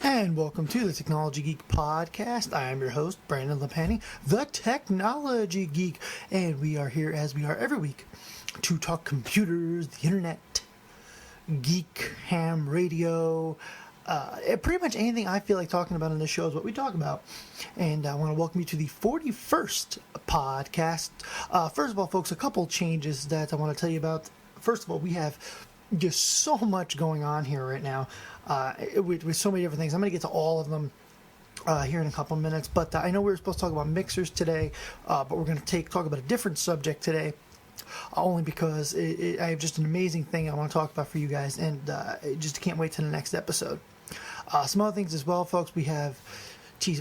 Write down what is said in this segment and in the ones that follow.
And welcome to the Technology Geek Podcast. I am your host, Brandon Lepani, the Technology Geek. And we are here as we are every week to talk computers, the internet, geek, ham, radio, pretty much anything I feel like talking about on this show is what we talk about. And I want to welcome you to the 41st podcast. First of all, folks, a couple changes that I want to tell you about. First of all, we have just so much going on here right now with so many different things. I'm going to get to all of them here in a couple of minutes, but I know we were supposed to talk about mixers today, but we're going to talk about a different subject today, only because I have just an amazing thing I want to talk about for you guys, and just can't wait to the next episode. Some other things as well, folks. We have,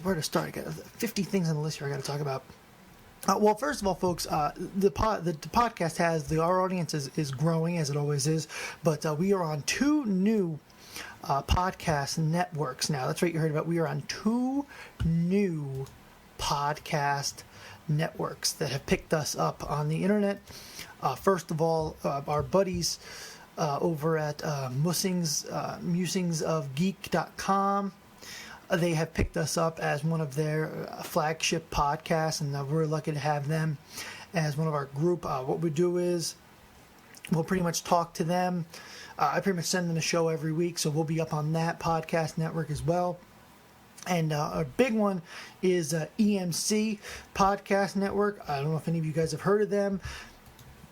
where to start? I got 50 things on the list here I got to talk about. Well, first of all, folks, the podcast our audience is growing, as it always is, but we are on two new podcast networks now. That's right, you heard about. We are on two new podcast networks that have picked us up on the internet. First of all, our buddies over at musingsofgeek.com. They have picked us up as one of their flagship podcasts, and we're lucky to have them as one of our group. What we do is we'll pretty much talk to them. I pretty much send them a show every week, so we'll be up on that podcast network as well. And a big one is EMC Podcast Network. I don't know if any of you guys have heard of them.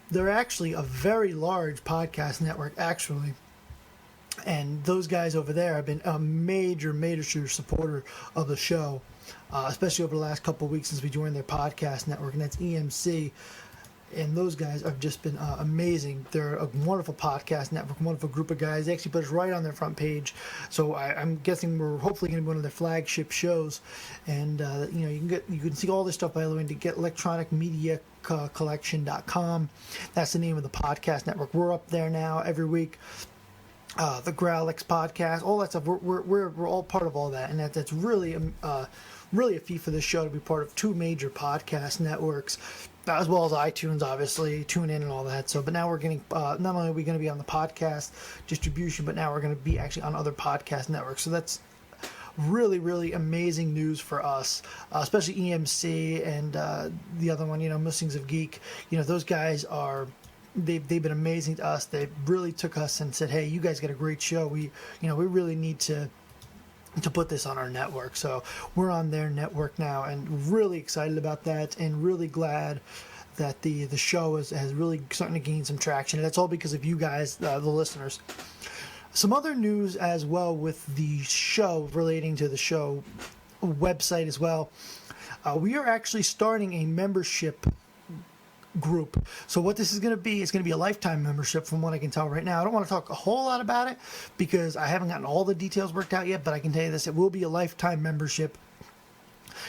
They're actually a very large podcast network, actually. And those guys over there have been a major supporter of the show, especially over the last couple of weeks since we joined their podcast network, and that's EMC. And those guys have just been amazing. They're a wonderful podcast network, wonderful group of guys. They actually put us right on their front page, so I'm guessing we're hopefully going to be one of their flagship shows. And you can see all this stuff, by the way, to GetElectronicMediaCollection.com. That's the name of the podcast network. We're up there now every week. The Growlix podcast, all that stuff. We're all part of all that, and that's really a feat for this show to be part of two major podcast networks, as well as iTunes, obviously, TuneIn and all that. So, but now we're getting not only are we going to be on the podcast distribution, but now we're going to be actually on other podcast networks. So that's really amazing news for us, especially EMC and the other one, Musings of Geek. Those guys are. They've been amazing to us. They really took us and said, "Hey, you guys got a great show. We really need to put this on our network." So we're on their network now, and really excited about that, and really glad that the show has really starting to gain some traction. And that's all because of you guys, the listeners. Some other news as well with the show, relating to the show website as well. We are actually starting a membership group. So what this is going to be, it's going to be a lifetime membership from what I can tell right now. I don't want to talk a whole lot about it because I haven't gotten all the details worked out yet, but I can tell you this, it will be a lifetime membership.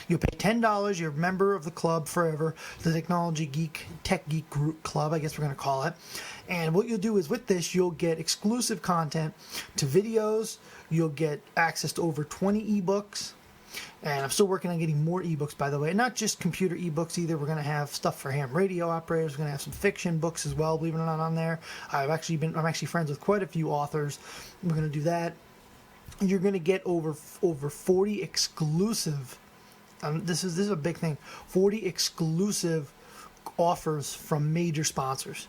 You'll pay $10, you're a member of the club forever, the Technology Geek, Tech Geek Group Club, I guess we're going to call it. And what you'll do is with this, you'll get exclusive content to videos, you'll get access to over 20 ebooks, and I'm still working on getting more ebooks, by the way. Not just computer ebooks either. We're going to have stuff for ham radio operators. We're going to have some fiction books as well, believe it or not, on there. I'm actually friends with quite a few authors. We're going to do that. You're going to get over 40 exclusive. This is a big thing. 40 exclusive offers from major sponsors.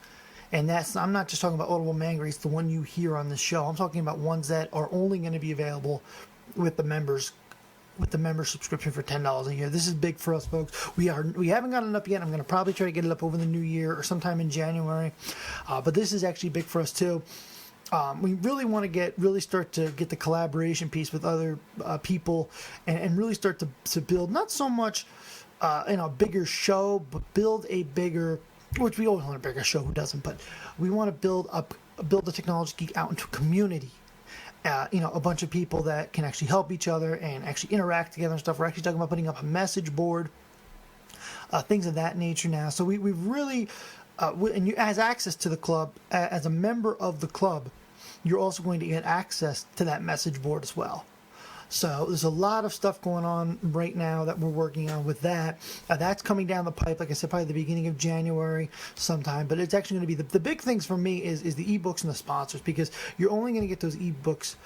And I'm not just talking about Audible Mangrace, the one you hear on this show. I'm talking about ones that are only going to be available with the member subscription for $10 a year. This is big for us, folks. We haven't gotten it up yet. I'm going to probably try to get it up over the new year or sometime in January. But this is actually big for us too. We really want to start to get the collaboration piece with other people and really start to build not so much a bigger show, but build a bigger, which we always want a bigger show. Who doesn't? But we want to build the Technology Geek out into a community. A bunch of people that can actually help each other and actually interact together and stuff. We're actually talking about putting up a message board, things of that nature now. So we've really, and you, as access to the club, as a member of the club, you're also going to get access to that message board as well. So there's a lot of stuff going on right now that we're working on with that. That's coming down the pipe, like I said, probably the beginning of January sometime. But it's actually going to be the big things for me is the ebooks and the sponsors, because you're only going to get those ebooks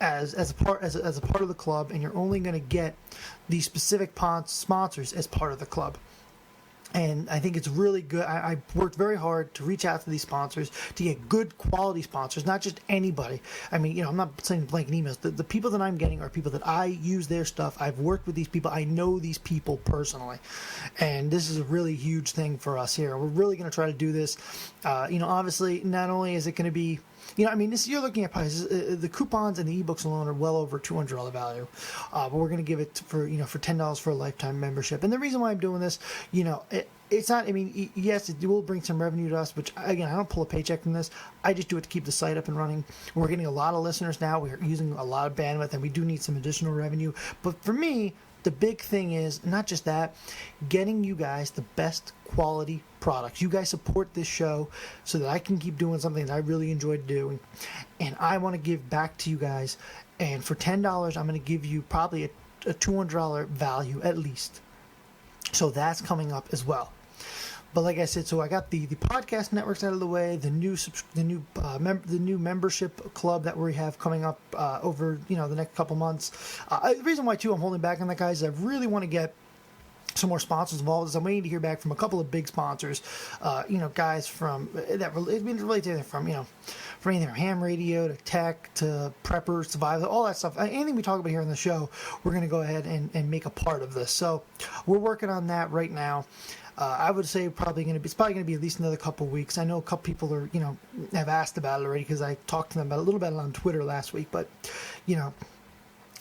as a part of the club, and you're only going to get these specific sponsors as part of the club. And I think it's really good. I worked very hard to reach out to these sponsors, to get good quality sponsors, not just anybody. I mean, I'm not sending blanket emails. The people that I'm getting are people that I use their stuff. I've worked with these people. I know these people personally. And this is a really huge thing for us here. We're really going to try to do this. Obviously, not only is it going to be, you're looking at prices. The coupons and the ebooks alone are well over $200 value. But we're going to give it for $10 for a lifetime membership. And the reason why I'm doing this, it's not, yes, it will bring some revenue to us, which, again, I don't pull a paycheck from this. I just do it to keep the site up and running. We're getting a lot of listeners now. We're using a lot of bandwidth, and we do need some additional revenue. But for me, the big thing is not just that, getting you guys the best quality products. You guys support this show so that I can keep doing something that I really enjoy doing. And I want to give back to you guys. And for $10, I'm going to give you probably a $200 value at least. So that's coming up as well. But like I said, so I got the podcast networks out of the way, the new membership club that we have coming up over the next couple months. The reason why too I'm holding back on that, guys, is I really want to get some more sponsors involved. I'm waiting to hear back from a couple of big sponsors, guys from that relate to from anything from ham radio to tech to preppers, survival, all that stuff. Anything we talk about here on the show, we're going to go ahead and make a part of this. So we're working on that right now. I would say it's probably going to be at least another couple of weeks. I know a couple people are, have asked about it already because I talked to them about a little bit on Twitter last week, but,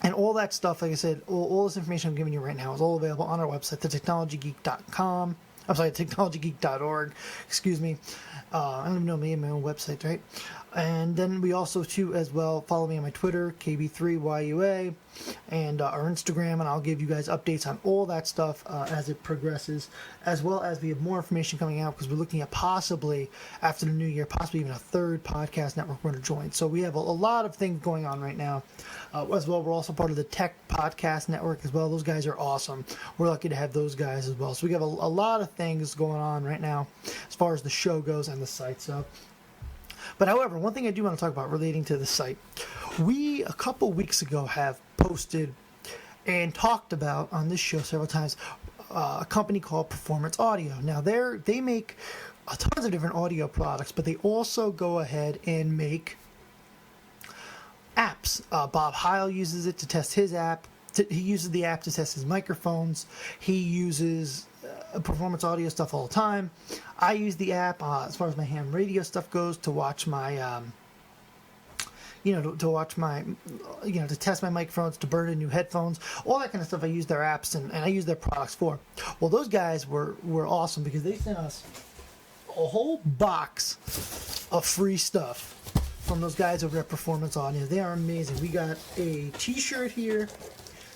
and all that stuff, like I said, all this information I'm giving you right now is all available on our website, thetechnologygeek.com. I'm sorry, technologygeek.org. Excuse me. I don't even know me and my own website, right? And then we also, too, as well, follow me on my Twitter, KB3YUA, and our Instagram, and I'll give you guys updates on all that stuff as it progresses, as well as we have more information coming out because we're looking at possibly, after the new year, possibly even a third podcast network we're going to join. So we have a lot of things going on right now. As well, we're also part of the Tech Podcast Network as well. Those guys are awesome. We're lucky to have those guys as well. So we have a lot of things going on right now as far as the show goes and the site. But however, one thing I do want to talk about relating to the site, we a couple weeks ago have posted and talked about on this show several times a company called Performance Audio. Now they make tons of different audio products, but they also go ahead and make apps. Bob Heil uses it to test his app. He uses the app to test his microphones. He uses performance audio stuff all the time. I use the app as far as my ham radio stuff goes to watch my, to test my microphones, to burn in new headphones, all that kind of stuff. I use their apps and I use their products for. Well, those guys were awesome because they sent us a whole box of free stuff from those guys over at Performance Audio. They are amazing. We got a t-shirt here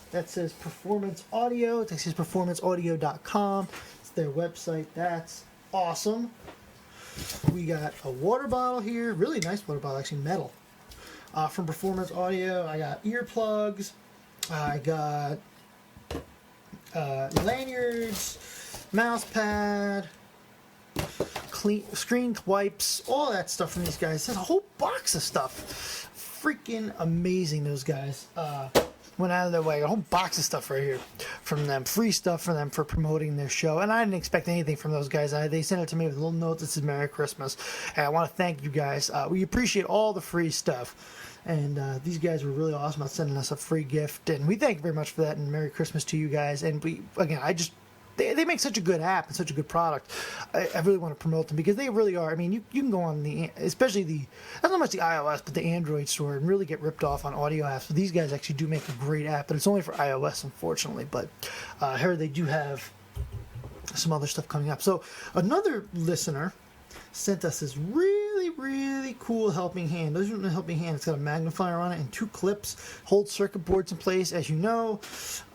that says Performance Audio. It says performanceaudio.com. It's their website. That's awesome. We got a water bottle here. Really nice water bottle, actually metal. From Performance Audio. I got earplugs. I got lanyards, mouse pad, clean screen wipes, all that stuff from these guys. There's a whole box of stuff. Freaking amazing, those guys. Went out of their way. A whole box of stuff right here from them. Free stuff for them for promoting their show. And I didn't expect anything from those guys. They sent it to me with a little note that says Merry Christmas. And I want to thank you guys. We appreciate all the free stuff. And these guys were really awesome about sending us a free gift. And we thank you very much for that. And Merry Christmas to you guys. And they make such a good app and such a good product. I really want to promote them because they really are. I mean, you can go on especially not so much the iOS, but the Android store and really get ripped off on audio apps. But these guys actually do make a great app, but it's only for iOS, unfortunately. But I heard they do have some other stuff coming up. So another listener sent us this really, really cool helping hand. Those are a helping hand. It's got a magnifier on it and two clips, hold circuit boards in place. As you know,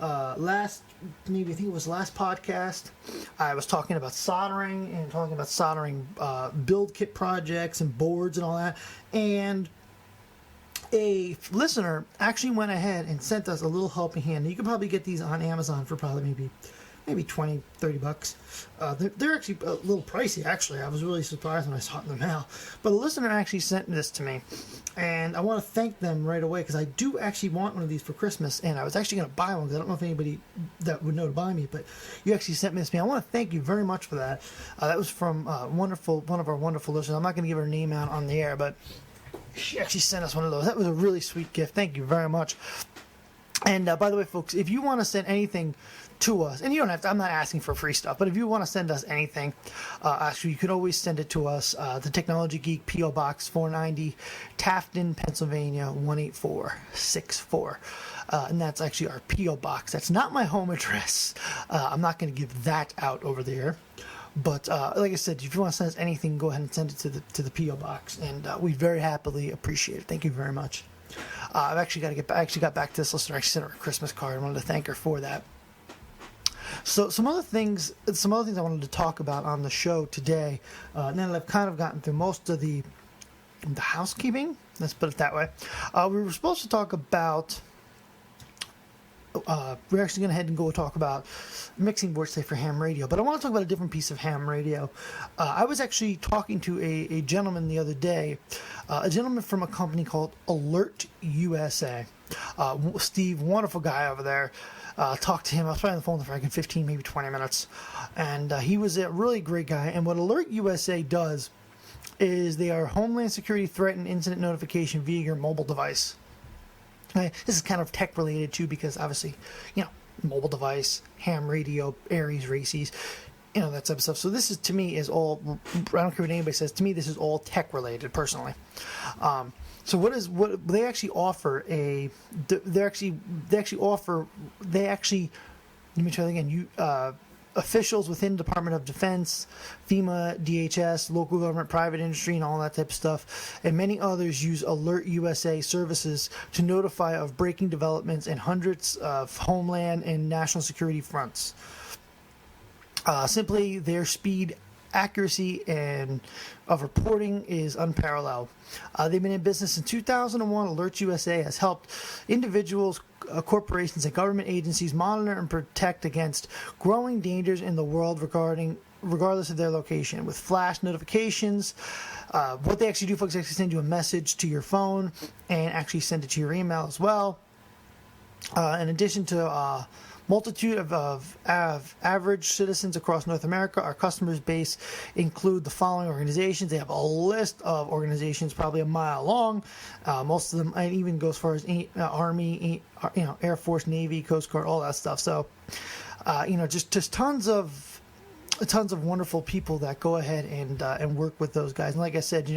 last podcast, I was talking about soldering build kit projects and boards and all that. And a listener actually went ahead and sent us a little helping hand. You can probably get these on Amazon for probably maybe maybe 20, 30 bucks. They're actually a little pricey, actually. I was really surprised when I saw it in the mail. But a listener actually sent this to me, and I want to thank them right away, because I do actually want one of these for Christmas, and I was actually going to buy one, because I don't know if anybody that would know to buy me, but you actually sent me this to me. I want to thank you very much for that. That was from one of our wonderful listeners. I'm not going to give her name out on the air, but she actually sent us one of those. That was a really sweet gift. Thank you very much. And by the way, folks, if you want to send anything to us, and you don't have to, I'm not asking for free stuff, but if you want to send us anything, actually, you can always send it to us. The Technology Geek, P.O. Box 490, Tafton, Pennsylvania 18464. And that's actually our P.O. Box. That's not my home address. I'm not going to give that out over there. But like I said, if you want to send us anything, go ahead and send it to the P.O. Box, and we very happily appreciate it. Thank you very much. I actually got back to this listener. I sent her a Christmas card. I wanted to thank her for that. So some other things I wanted to talk about on the show today. Now that I've kind of gotten through most of the housekeeping, let's put it that way. We were supposed to talk about. We're actually going to head and go talk about mixing boards today for ham radio, but I want to talk about a different piece of ham radio. I was actually talking to a gentleman the other day, a gentleman from a company called Alert USA. Steve, wonderful guy over there. Talked to him. I was probably on the phone for like 15, maybe 20 minutes, and he was a really great guy. And what Alert USA does is they are Homeland Security threat and incident notification via your mobile device. This is kind of tech related too, because obviously, mobile device, ham radio, Aries, racies, that type of stuff. So this is, to me, is all, I don't care what anybody says, to me this is all tech related personally. So what they actually offer let me try that again. Officials within Department of Defense, FEMA, DHS, local government, private industry, and all that type of stuff, and many others use Alert USA services to notify of breaking developments in hundreds of homeland and national security fronts. Simply, their speed, accuracy, and of reporting is unparalleled. They've been in business since 2001. Alert USA has helped individuals, corporations, and government agencies monitor and protect against growing dangers in the world regardless of their location. With flash notifications, what they actually do, folks, actually send you a message to your phone and actually send it to your email as well. In addition to multitude of average citizens across North America, our customers base include the following organizations. They have a list of organizations probably a mile long. Most of them, and even go as far as Army, Air Force, Navy, Coast Guard, all that stuff. So, just tons of wonderful people that go ahead and work with those guys. And like I said,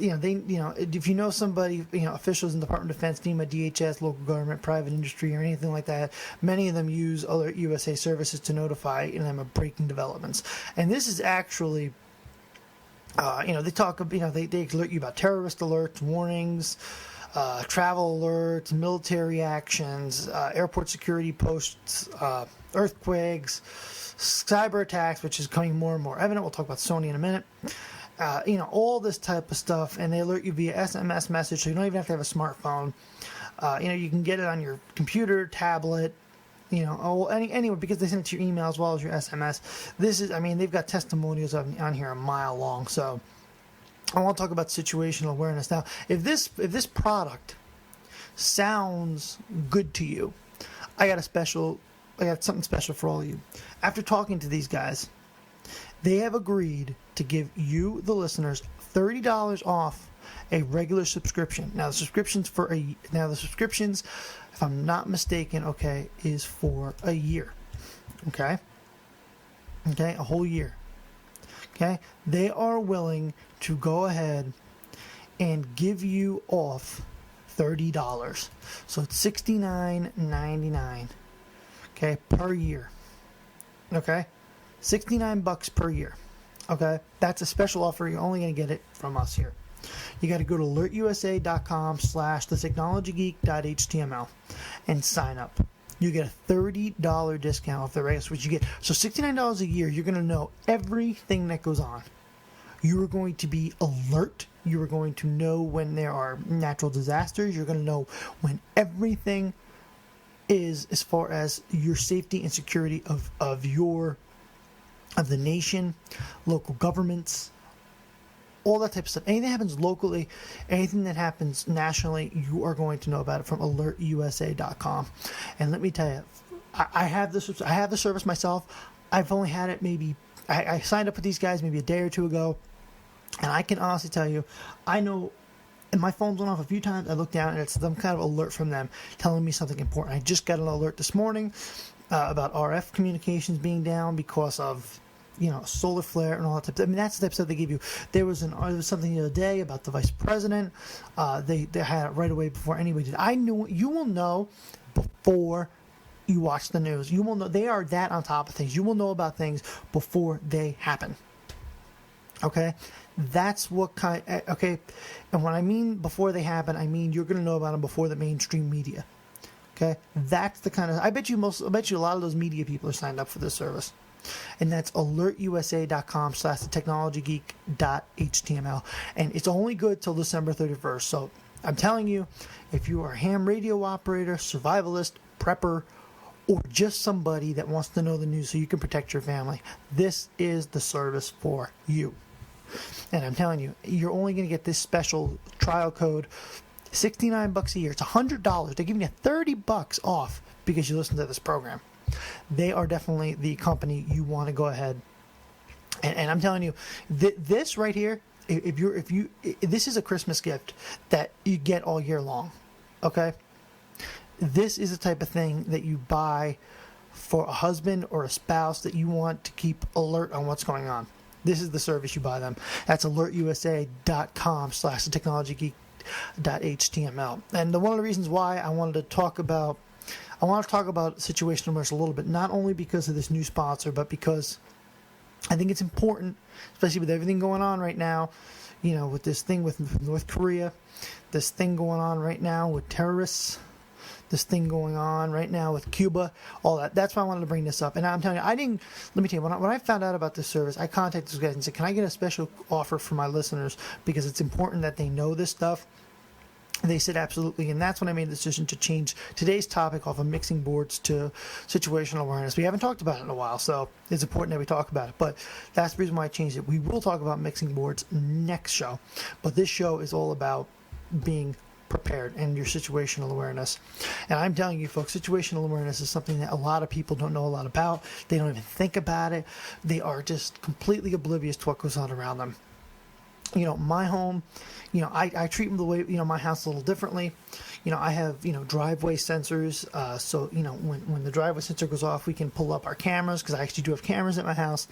if you know somebody, officials in the Department of Defense, FEMA, DHS, local government, private industry, or anything like that, many of them use Alert USA services to notify them of breaking developments. And this is actually, they talk, they alert you about terrorist alerts, warnings, travel alerts, military actions, airport security posts, earthquakes, cyber attacks, which is becoming more and more evident. We'll talk about Sony in a minute. All this type of stuff, and they alert you via SMS message, so you don't even have to have a smartphone. You can get it on your computer, tablet, anywhere, because they send it to your email as well as your SMS. This is, they've got testimonials on here a mile long. So I want to talk about situational awareness. Now, if this product sounds good to you, I got something special for all of you. After talking to these guys, they have agreed to give you, the listeners, $30 off a regular subscription. Now, the subscriptions, if I'm not mistaken, is for a year. Okay, a whole year. Okay, they are willing to go ahead and give you off $30. So it's $69.99. Okay, per year. Okay. $69 per year. Okay, that's a special offer. You're only going to get it from us here. You got to go to alertusa.com/thetechnologygeek.html and sign up. You get a $30 discount off the rest, which you get. So $69 a year, you're going to know everything that goes on. You are going to be alert. You are going to know when there are natural disasters. You're going to know when everything is as far as your safety and security of the nation, local governments, all that type of stuff. Anything that happens locally, anything that happens nationally, you are going to know about it from alertusa.com. And let me tell you, I have the service myself. I've only had it maybe, I signed up with these guys maybe a day or two ago, and I can honestly tell you, I know, and my phone's went off a few times. I look down and it's some kind of alert from them telling me something important. I just got an alert this morning about RF communications being down because of, solar flare and all that type of stuff. I mean, that's the type of stuff they give you. There was something the other day about the vice president. They had it right away before anybody did. You will know before you watch the news. You will know. They are that on top of things. You will know about things before they happen. Okay? That's what kind. Okay? And when I mean before they happen, I mean you're going to know about them before the mainstream media. Okay? That's the kind of. I bet you a lot of those media people are signed up for this service. And that's alertusa.com/thetechnologygeek.html. And it's only good till December 31st. So I'm telling you, if you are a ham radio operator, survivalist, prepper, or just somebody that wants to know the news so you can protect your family, this is the service for you. And I'm telling you, you're only going to get this special trial code, $69 a year. It's $100. They're giving you $30 off because you listen to this program. They are definitely the company you want to go ahead. And I'm telling you, this right here, this is a Christmas gift that you get all year long. Okay? This is the type of thing that you buy for a husband or a spouse that you want to keep alert on what's going on. This is the service you buy them. That's alertusa.com/thetechnologygeek.html. And one of the reasons why I want to talk about situational awareness a little bit, not only because of this new sponsor, but because I think it's important, especially with everything going on right now, with this thing with North Korea, this thing going on right now with terrorists, this thing going on right now with Cuba, all that. That's why I wanted to bring this up. And I'm telling you, let me tell you, when I found out about this service, I contacted those guys and said, can I get a special offer for my listeners? Because it's important that they know this stuff. They said absolutely, and that's when I made the decision to change today's topic off of mixing boards to situational awareness. We haven't talked about it in a while, so it's important that we talk about it. But that's the reason why I changed it. We will talk about mixing boards next show, but this show is all about being prepared and your situational awareness. And I'm telling you, folks, situational awareness is something that a lot of people don't know a lot about. They don't even think about it. They are just completely oblivious to what goes on around them. My home, I treat the way, my house a little differently. I have, driveway sensors. So, when the driveway sensor goes off, we can pull up our cameras, because I actually do have cameras at my house,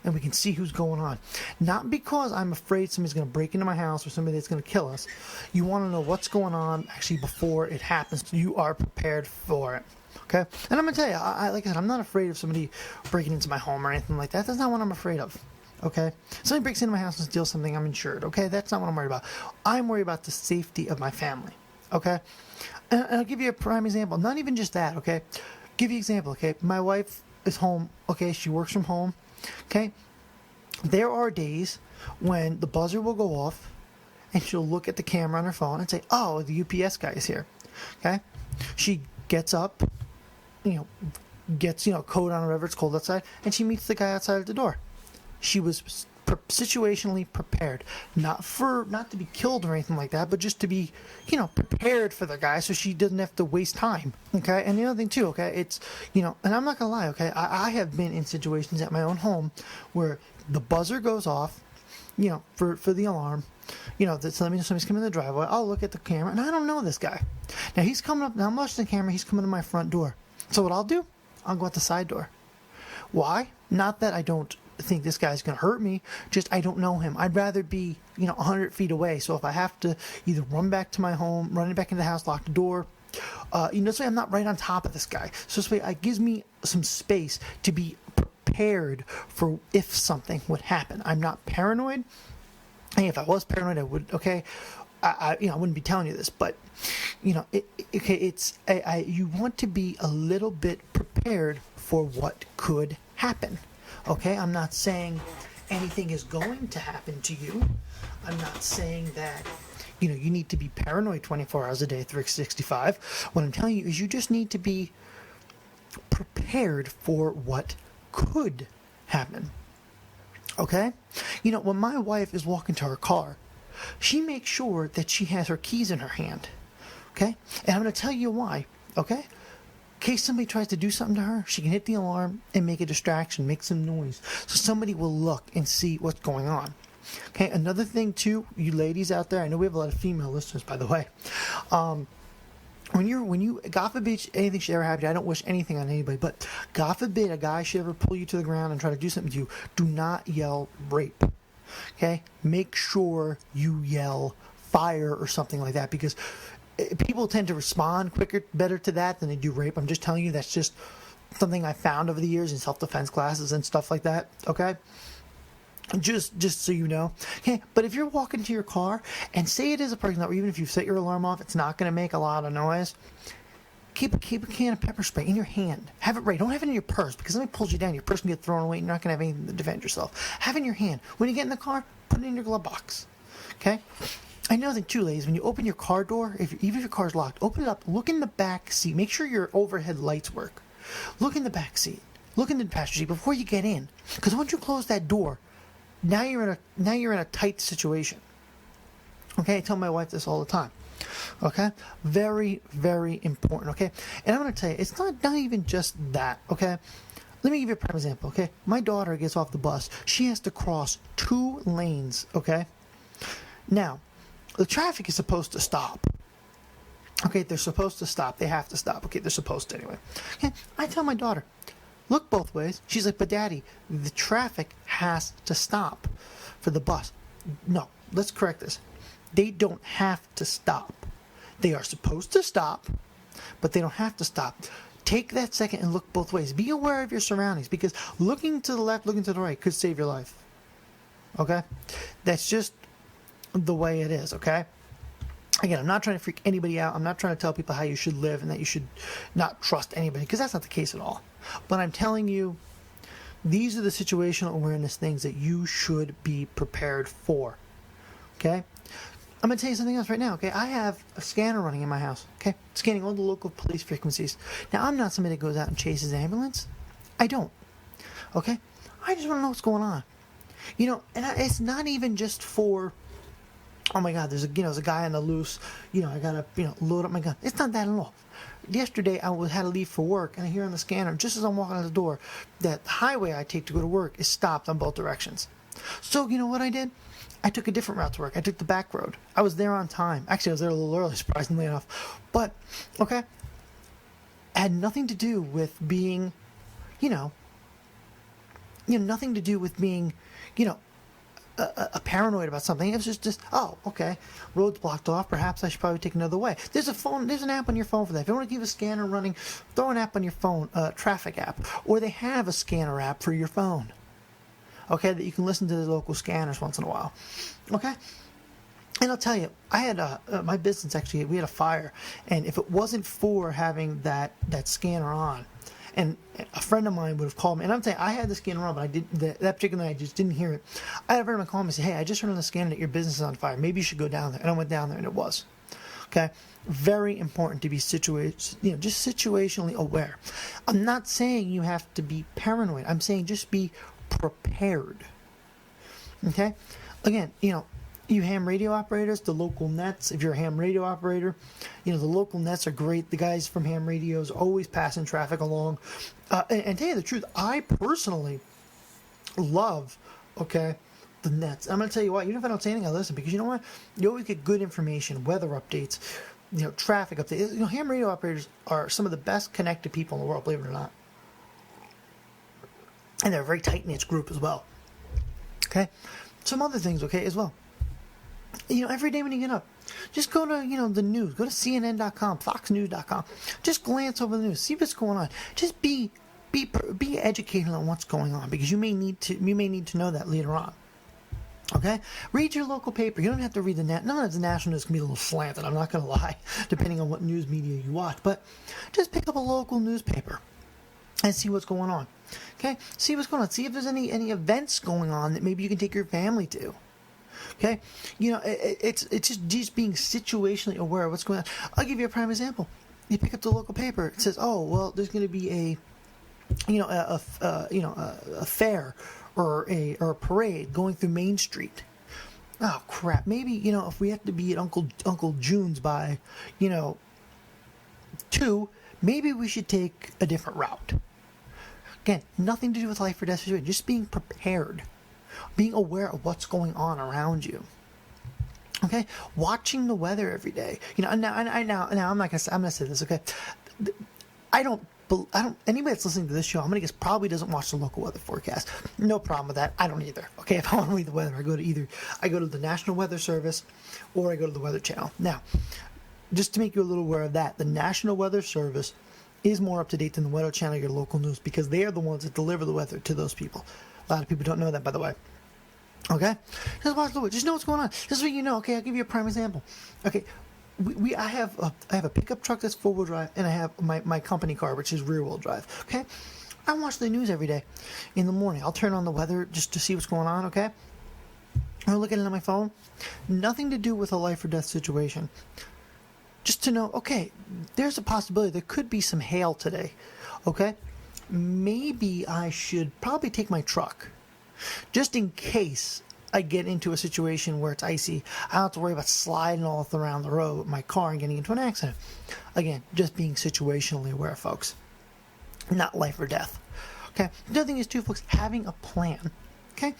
and we can see who's going on. Not because I'm afraid somebody's going to break into my house or somebody that's going to kill us. You want to know what's going on actually before it happens. You are prepared for it. Okay? And I'm going to tell you, like I said, I'm not afraid of somebody breaking into my home or anything like that. That's not what I'm afraid of. Okay? Somebody breaks into my house and steals something, I'm insured. Okay? That's not what I'm worried about. I'm worried about the safety of my family. Okay? And I'll give you a prime example. Not even just that, okay? Give you an example, okay? My wife is home. Okay? She works from home. Okay? There are days when the buzzer will go off and she'll look at the camera on her phone and say, oh, the UPS guy is here. Okay? She gets up, gets, coat on or whatever, it's cold outside, and she meets the guy outside at the door. She was situationally prepared, not to be killed or anything like that, but just to be, prepared for the guy so she doesn't have to waste time. Okay. And the other thing too, okay, it's, and I'm not gonna lie, okay, I have been in situations at my own home where the buzzer goes off, for the alarm, that somebody's coming in the driveway. I'll look at the camera and I don't know this guy. Now he's coming up, now I'm watching the camera, he's coming to my front door. So what I'll do, I'll go out the side door. Why? Not that I don't think this guy's going to hurt me, just I don't know him. I'd rather be, 100 feet away. So if I have to either run back to my home, run back into the house, lock the door, this way I'm not right on top of this guy. So this way it gives me some space to be prepared for if something would happen. I'm not paranoid. Hey, if I was paranoid, I would, okay, I wouldn't be telling you this, but, you want to be a little bit prepared for what could happen. Okay, I'm not saying anything is going to happen to you. I'm not saying that, you need to be paranoid 24 hours a day, 365. What I'm telling you is you just need to be prepared for what could happen. Okay? When my wife is walking to her car, she makes sure that she has her keys in her hand. Okay? And I'm going to tell you why. Okay? In case somebody tries to do something to her, she can hit the alarm and make a distraction, make some noise. So somebody will look and see what's going on. Okay? Another thing, too, you ladies out there, I know we have a lot of female listeners, by the way. When you, God forbid anything should ever happen to you, I don't wish anything on anybody, but God forbid a guy should ever pull you to the ground and try to do something to you, do not yell rape. Okay? Make sure you yell fire or something like that, because people tend to respond better to that than they do rape. I'm just telling you, that's just something I found over the years in self-defense classes and stuff like that. Okay? Just so you know. Okay, but if you're walking to your car and say it is a parking lot where even if you set your alarm off, it's not going to make a lot of noise, keep a can of pepper spray in your hand. Have it ready. Don't have it in your purse, because somebody pulls you down, your purse can get thrown away, and you're not going to have anything to defend yourself. Have it in your hand. When you get in the car, put it in your glove box. Okay? Another thing too, ladies, when you open your car door, even if your car's locked, open it up, look in the back seat, make sure your overhead lights work. Look in the back seat. Look in the passenger seat before you get in. Because once you close that door, now you're in a tight situation. Okay, I tell my wife this all the time. Okay, very, very important. Okay, and I'm going to tell you, it's not even just that. Okay, let me give you a prime example. Okay, my daughter gets off the bus. She has to cross 2 lanes. Okay, now the traffic is supposed to stop. Okay, they're supposed to stop. They have to stop. Okay, they're supposed to anyway. Okay, I tell my daughter, look both ways. She's like, but Daddy, the traffic has to stop for the bus. No, let's correct this. They don't have to stop. They are supposed to stop, but they don't have to stop. Take that second and look both ways. Be aware of your surroundings, because looking to the left, looking to the right could save your life. Okay? That's just the way it is, okay? Again, I'm not trying to freak anybody out. I'm not trying to tell people how you should live and that you should not trust anybody, because that's not the case at all. But I'm telling you, these are the situational awareness things that you should be prepared for. Okay? I'm going to tell you something else right now. Okay? I have a scanner running in my house. Okay? Scanning all the local police frequencies. Now, I'm not somebody that goes out and chases an ambulance. I don't. Okay? I just want to know what's going on. And it's not even just for, oh my God, there's a guy on the loose. I gotta load up my gun. It's not that at all. Yesterday I had to leave for work, and I hear on the scanner, just as I'm walking out the door, that the highway I take to go to work is stopped on both directions. So you know what I did? I took a different route to work. I took the back road. I was there on time. Actually, I was there a little early, surprisingly enough. But okay, it had nothing to do with being, nothing to do with being, a paranoid about something. It was just, oh, okay, road's blocked off. Perhaps I should probably take another way. There's an app on your phone for that. If you want to keep a scanner running, throw an app on your phone, traffic app, or they have a scanner app for your phone. Okay, that you can listen to the local scanners once in a while. Okay, and I'll tell you, I had my business actually. We had a fire, and if it wasn't for having that scanner on, and a friend of mine would have called me, and I'm saying I had the scanner on, but that particular night I just didn't hear it. I had a friend of mine call me and say, "Hey, I just heard on the scanner that your business is on fire. Maybe you should go down there." And I went down there, and it was. Okay, very important to be just situationally aware. I'm not saying you have to be paranoid. I'm saying just be prepared. Okay, again, you ham radio operators, the local nets, if you're a ham radio operator, the local nets are great. The guys from ham radios always passing traffic along. And tell you the truth, I personally love, the nets. I'm going to tell you what, even if I don't say anything, I listen, because you know what? You always get good information, weather updates, traffic updates. Ham radio operators are some of the best connected people in the world, believe it or not. And they're a very tight-knit group as well. Okay? Some other things, as well. Every day when you get up, just go to, the news. Go to CNN.com, FoxNews.com. Just glance over the news. See what's going on. Just be educated on what's going on, because you may need to know that later on. Okay? Read your local paper. You don't have to read the net. None of the national news can be a little slanted, I'm not going to lie, depending on what news media you watch. But just pick up a local newspaper and see what's going on. Okay? See what's going on. See if there's any events going on that maybe you can take your family to. Okay, it's just being situationally aware of what's going on. I'll give you a prime example. You pick up the local paper. It says, "Oh, well, there's going to be a fair or a parade going through Main Street." Oh crap! Maybe if we have to be at Uncle June's by 2, maybe we should take a different route. Again, nothing to do with life or death situation. Just being prepared, being aware of what's going on around you. Okay, watching the weather every day. Now I'm not gonna. I'm gonna say this. Okay, I don't. Anybody that's listening to this show, I'm gonna guess probably doesn't watch the local weather forecast. No problem with that. I don't either. Okay, if I want to read the weather, I go to the National Weather Service, or I go to the Weather Channel. Now, just to make you a little aware of that, the National Weather Service is more up to date than the Weather Channel, your local news, because they are the ones that deliver the weather to those people. A lot of people don't know that, by the way. Okay, just watch the weather. Just know what's going on. Just so you know. Okay, I'll give you a prime example. Okay. I have a pickup truck that's 4-wheel drive, and I have my company car, which is rear-wheel drive. Okay, I watch the news every day in the morning. I'll turn on the weather just to see what's going on. Okay, I'm looking at it on my phone. Nothing to do with a life or death situation. Just to know, okay, there's a possibility there could be some hail today. Okay, maybe I should probably take my truck, just in case I get into a situation where it's icy. I don't have to worry about sliding all around the road with my car and getting into an accident. Again, just being situationally aware, folks. Not life or death. Okay. The other thing is too, folks, having a plan. Okay.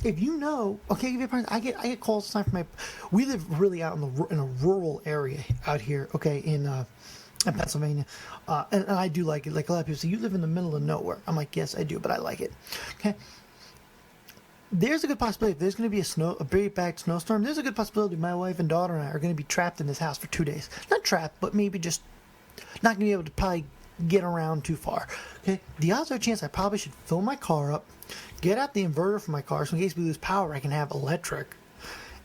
If you know, okay, I get calls all the time from we live really out in a rural area out here. Okay, in Pennsylvania, and I do like it. Like a lot of people say, you live in the middle of nowhere. I'm like, yes, I do, but I like it. Okay. There's a good possibility if there's going to be a very bad snowstorm, there's a good possibility my wife and daughter and I are going to be trapped in this house for 2 days. Not trapped, but maybe just not going to be able to probably get around too far. Okay, the odds are a chance I probably should fill my car up, get out the inverter for my car, so in case we lose power, I can have electric,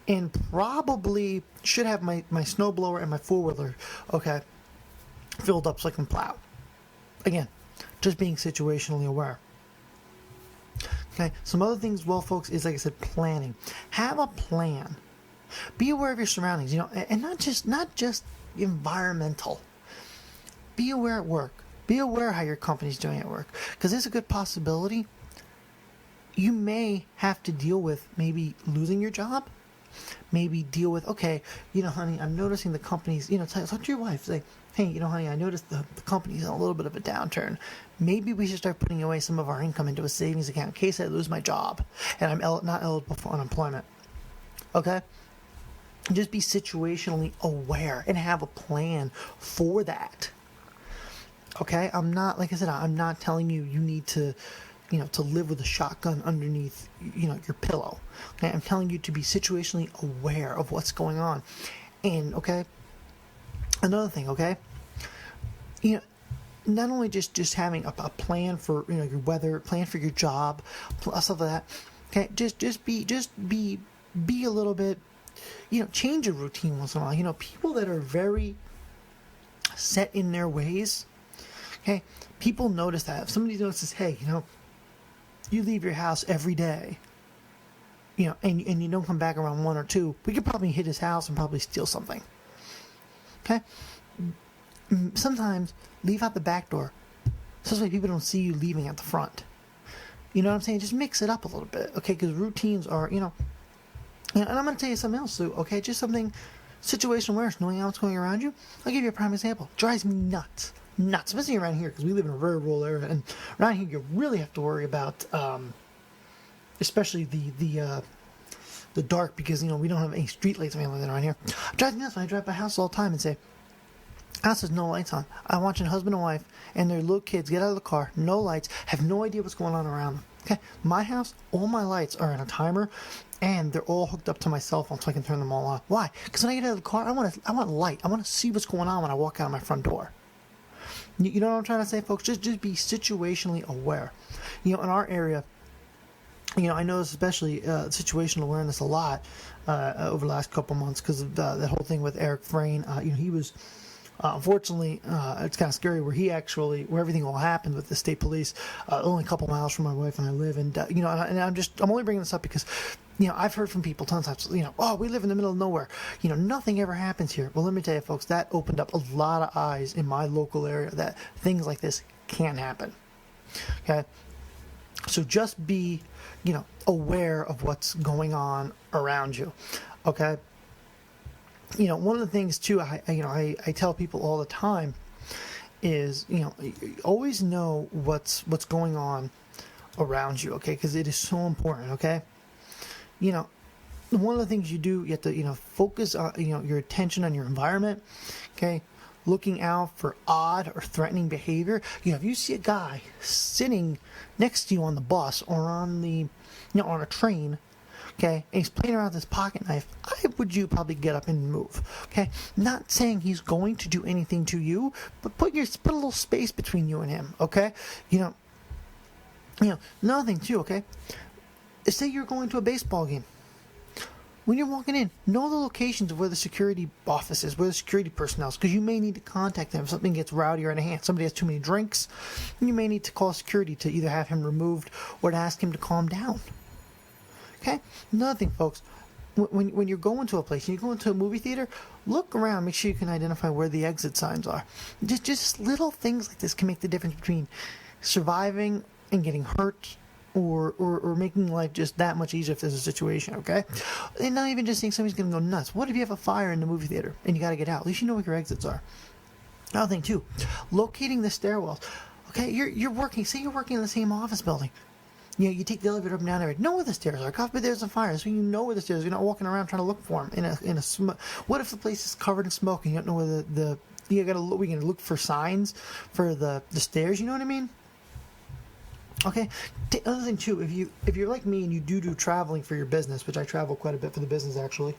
and probably should have my snowblower and my 4-wheeler, okay, filled up so I can plow. Again, just being situationally aware. Okay, some other things, well, folks, is like I said, planning. Have a plan. Be aware of your surroundings, and not just environmental. Be aware at work. Be aware how your company's doing at work, because there's a good possibility you may have to deal with maybe losing your job. Maybe deal with, okay, honey, I'm noticing the company's, talk to your wife, say, hey, honey, I noticed the company's in a little bit of a downturn. Maybe we should start putting away some of our income into a savings account in case I lose my job and I'm not eligible for unemployment. Okay? Just be situationally aware and have a plan for that. Okay? I'm not telling you need to, to live with a shotgun underneath, your pillow. Okay? I'm telling you to be situationally aware of what's going on. And, okay, another thing, okay, not only just having a plan for, your weather, plan for your job, stuff like that, okay, just be a little bit, change your routine once in a while. People that are very set in their ways, okay, people notice that. If somebody notices, hey, you leave your house every day, and you don't come back around 1 or 2, we could probably hit his house and probably steal something. Okay? Sometimes leave out the back door so that way people don't see you leaving at the front. You know what I'm saying? Just mix it up a little bit, okay? Because routines are, and I'm going to tell you something else too, okay? Just something situational awareness, knowing how it's going around you. I'll give you a prime example. Drives me nuts, especially around here, because we live in a very rural area, and around here you really have to worry about, especially the dark, because we don't have any street lights or anything like that around here. It drives me nuts when I drive by house all the time and say, house has no lights on. I'm watching husband and wife and their little kids get out of the car, no lights, have no idea what's going on around them. Okay, my house, all my lights are on a timer, and they're all hooked up to my cell phone so I can turn them all on. Why? Because when I get out of the car, I want light. I want to see what's going on when I walk out of my front door. You know what I'm trying to say, folks? Just be situationally aware. In our area, I know especially situational awareness a lot over the last couple months because of that whole thing with Eric Frayne. He was unfortunately, it's kind of scary where everything all happened with the state police, only a couple miles from my wife and I live, and I'm only bringing this up because I've heard from people tons of times, oh, we live in the middle of nowhere. Nothing ever happens here. Well, let me tell you, folks, that opened up a lot of eyes in my local area that things like this can happen. Okay? So just be, aware of what's going on around you. Okay? One of the things, too, I tell people all the time is, always know what's going on around you, okay? Because it is so important, okay? One of the things you have to, focus on, your attention on your environment, okay? Looking out for odd or threatening behavior. If you see a guy sitting next to you on the bus or on the, on a train, okay, and he's playing around with his pocket knife, you probably get up and move, okay? Not saying he's going to do anything to you, but put a little space between you and him, okay? Another thing too, okay? Say you're going to a baseball game. When you're walking in, know the locations of where the security office is, where the security personnel is, because you may need to contact them if something gets rowdy or out of hand. Somebody has too many drinks, you may need to call security to either have him removed or to ask him to calm down. Okay? Another thing, folks, when you're going to a place, and you go into a movie theater, look around, make sure you can identify where the exit signs are. Just little things like this can make the difference between surviving and getting hurt, or making life just that much easier if there's a situation, okay? And not even just saying somebody's going to go nuts. What if you have a fire in the movie theater and you got to get out? At least you know where your exits are. Another thing, too, locating the stairwells. Okay, you're working, say you're working in the same office building. You take the elevator up and down there. Know where the stairs are. God forbid there's a fire, so you know where the stairs are. You're not walking around trying to look for them in a smoke. What if the place is covered in smoke and you don't know where we got to look for signs for the stairs, you know what I mean? Okay. Another thing too, if you're like me and you do traveling for your business, which I travel quite a bit for the business actually.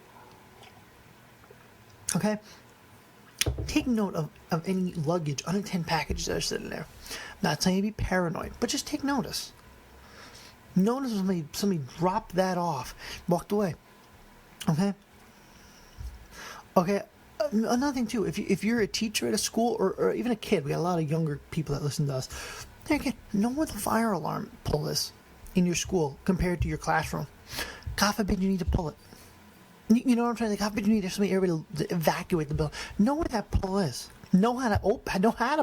Okay. Take note of any luggage, unattended packages that are sitting there. Not saying you be paranoid, but just take notice. Notice when somebody dropped that off, walked away. Okay. Okay. Another thing too, if you're a teacher at a school or even a kid, we got a lot of younger people that listen to us. Again, know where the fire alarm pull is in your school compared to your classroom. God forbid you need to pull it. You know what I'm trying to say? God forbid you need everybody to evacuate the building. Know where that pull is. Know how to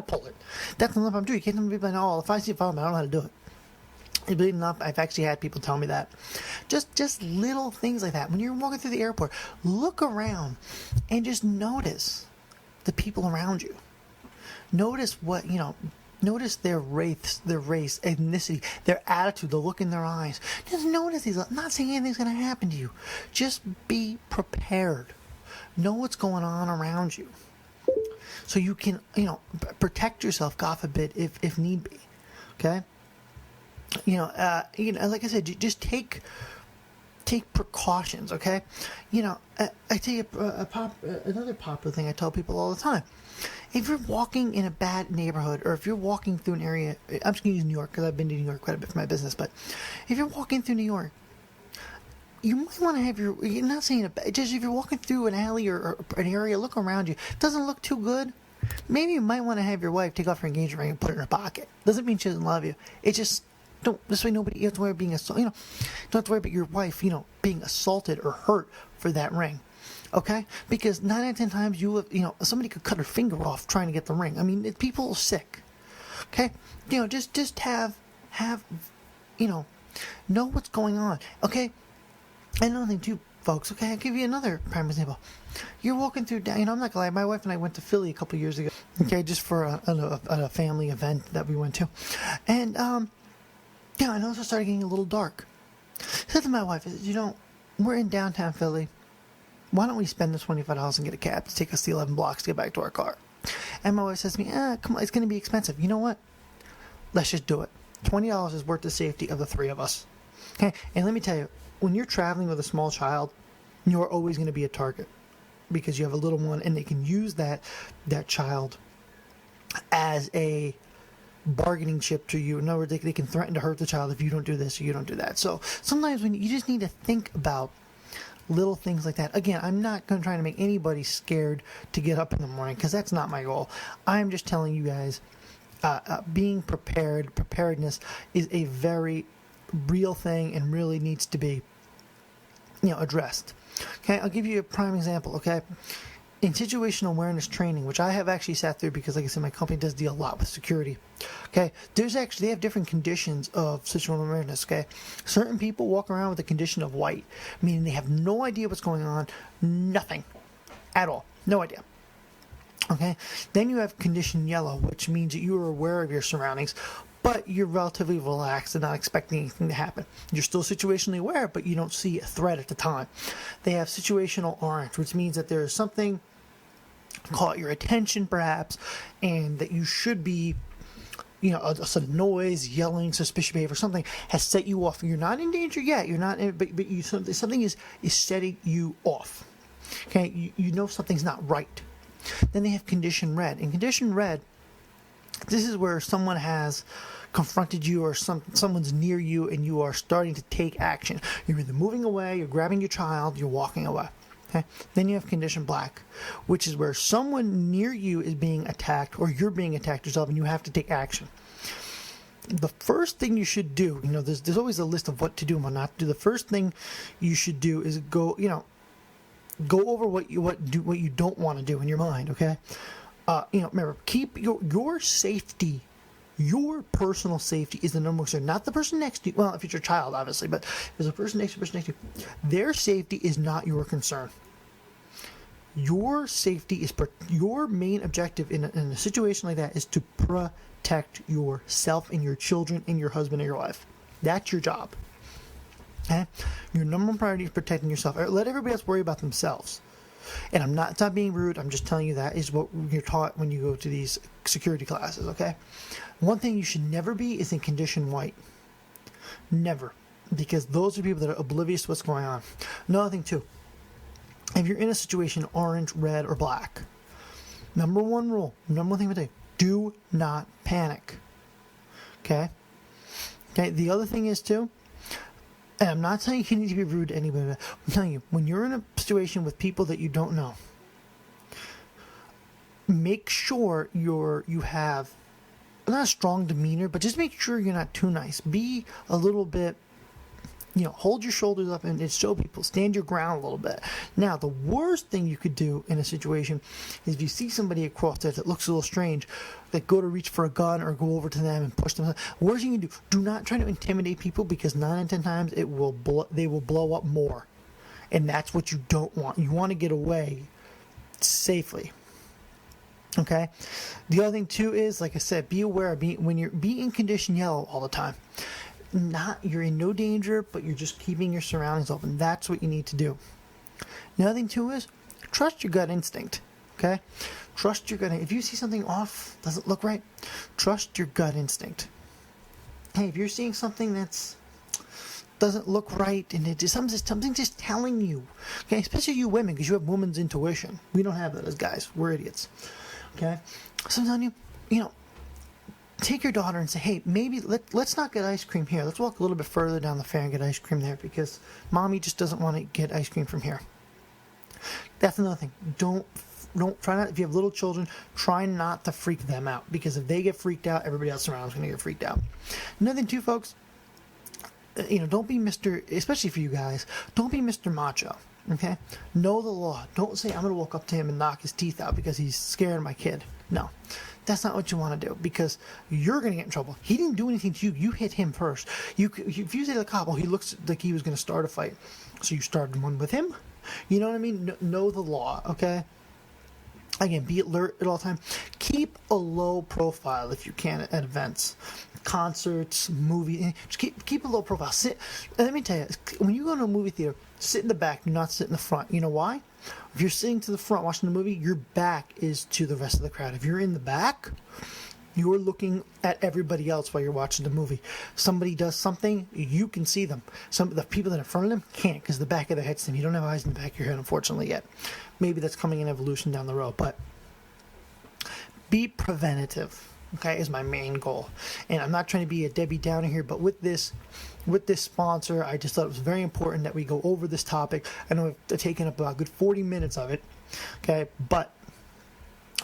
pull it. That's another problem too. You can't tell me like, oh, if I see a fire, I don't know how to do it. And believe it or not, I've actually had people tell me that. Just little things like that. When you're walking through the airport, look around and just notice the people around you. Notice Notice their race, ethnicity, their attitude, the look in their eyes. Just notice these. I'm not saying anything's going to happen to you. Just be prepared. Know what's going on around you. So you can, protect yourself, God forbid, if need be. Okay? Like I said, just take precautions, okay? I tell you another popular thing I tell people all the time. If you're walking in a bad neighborhood, or if you're walking through an area, I'm just going to use New York because I've been to New York quite a bit for my business, but if you're walking through New York, you might want to have you're not saying just if you're walking through an alley or an area, look around you. It doesn't look too good. Maybe you might want to have your wife take off her engagement ring and put it in her pocket. Doesn't mean she doesn't love you. It just this way you have to worry about being assaulted. Don't have to worry about your wife, being assaulted or hurt for that ring. Okay? Because 9 out of 10 times somebody could cut her finger off trying to get the ring. I mean, people are sick. Okay? Just have know what's going on. Okay? And another thing too, folks, okay, I'll give you another prime example. You're walking through down, I'm not gonna lie, my wife and I went to Philly a couple years ago, okay, just for a family event that we went to. And and it also started getting a little dark. I said to my wife, we're in downtown Philly. Why don't we spend the $25 and get a cab to take us the 11 blocks to get back to our car? And my wife says to me, come on, it's going to be expensive. You know what? Let's just do it. $20 is worth the safety of the three of us. Okay? And let me tell you, when you're traveling with a small child, you're always going to be a target because you have a little one and they can use that child as a bargaining chip to you. In other words, they can threaten to hurt the child if you don't do this or you don't do that. So sometimes when you just need to think about little things like that. Again, I'm not going to try to make anybody scared to get up in the morning because that's not my goal. I'm just telling you guys, being preparedness is a very real thing and really needs to be addressed. Okay, I'll give you a prime example. Okay, in situational awareness training, which I have actually sat through because, like I said, my company does deal a lot with security. Okay, they have different conditions of situational awareness. Okay, certain people walk around with the condition of white, meaning they have no idea what's going on, nothing at all, no idea. Okay, then you have condition yellow, which means that you are aware of your surroundings, but you're relatively relaxed and not expecting anything to happen. You're still situationally aware, but you don't see a threat at the time. They have situational orange, which means that there is something, call it your attention perhaps, and that you should be, a sudden noise, yelling, suspicious behavior, something has set you off. You're not in danger yet. You're not, but something is setting you off. Okay, you know something's not right. Then they have condition red. In condition red, this is where someone has confronted you or someone's near you and you are starting to take action. You're either moving away, you're grabbing your child, you're walking away. Okay? Then you have condition black, which is where someone near you is being attacked or you're being attacked yourself and you have to take action. The first thing you should do, there's always a list of what to do and what not to do. The first thing you should do is go over what you don't want to do in your mind, okay? Remember, keep your safety, your personal safety is the number one concern. Not the person next to you. Well, if it's your child, obviously, but if there's a person next to you, their safety is not your concern. Your safety is your main objective in a situation like that is to protect yourself and your children and your husband and your wife. That's your job. Okay? Your number one priority is protecting yourself. Let everybody else worry about themselves. And it's not being rude. I'm just telling you that is what you're taught when you go to these security classes, okay? One thing you should never be is in condition white. Never. Because those are people that are oblivious to what's going on. Another thing, too. If you're in a situation orange, red, or black, number one rule, number one thing to do not panic. Okay? Okay, the other thing is, too, and I'm not saying you need to be rude to anybody. I'm telling you, when you're in a situation with people that you don't know, make sure you have not a strong demeanor, but just make sure you're not too nice. Be a little bit, hold your shoulders up and show people. Stand your ground a little bit. Now, the worst thing you could do in a situation is if you see somebody across there that looks a little strange, that go to reach for a gun or go over to them and push them. Worst thing you can do not try to intimidate people because 9 out of 10 times they will blow up more. And that's what you don't want. You want to get away safely. Okay? The other thing, too, is, like I said, be aware of be in condition yellow all the time. You're in no danger, but you're just keeping your surroundings open. That's what you need to do. Another thing, too, is trust your gut instinct. Okay? Trust your gut. If you see something off, doesn't look right, trust your gut instinct. Hey, if you're seeing something that's doesn't look right and something's just telling you, okay, especially you women, because you have women's intuition. We don't have that as guys. We're idiots. Okay? So I'm telling you, take your daughter and say, hey, maybe let's not get ice cream here. Let's walk a little bit further down the fair and get ice cream there because mommy just doesn't want to get ice cream from here. That's another thing. Don't try not, if you have little children, try not to freak them out because if they get freaked out, everybody else around is going to get freaked out. Another thing too, folks, don't be Mr., especially for you guys, don't be Mr. Macho. Okay? Know the law. Don't say, I'm going to walk up to him and knock his teeth out because he's scaring my kid. No. That's not what you want to do because you're going to get in trouble. He didn't do anything to you. You hit him first. If you say to the cop, well, he looks like he was going to start a fight. So you started one with him? You know what I mean? Know the law, okay? Again, be alert at all times. Keep a low profile if you can at events. Concerts, movies. Just keep a low profile. Let me tell you, when you go to a movie theater, sit in the back. Do not sit in the front. You know why? If you're sitting to the front watching the movie, your back is to the rest of the crowd. If you're in the back, you're looking at everybody else while you're watching the movie. Somebody does something, you can see them. Some of the people that are in front of them can't because the back of their head's them. You don't have eyes in the back of your head, unfortunately, yet. Maybe that's coming in evolution down the road, but be preventative. Okay, is my main goal. And I'm not trying to be a Debbie Downer here, but with this sponsor, I just thought it was very important that we go over this topic. I know I've taken up about a good 40 minutes of it. Okay, but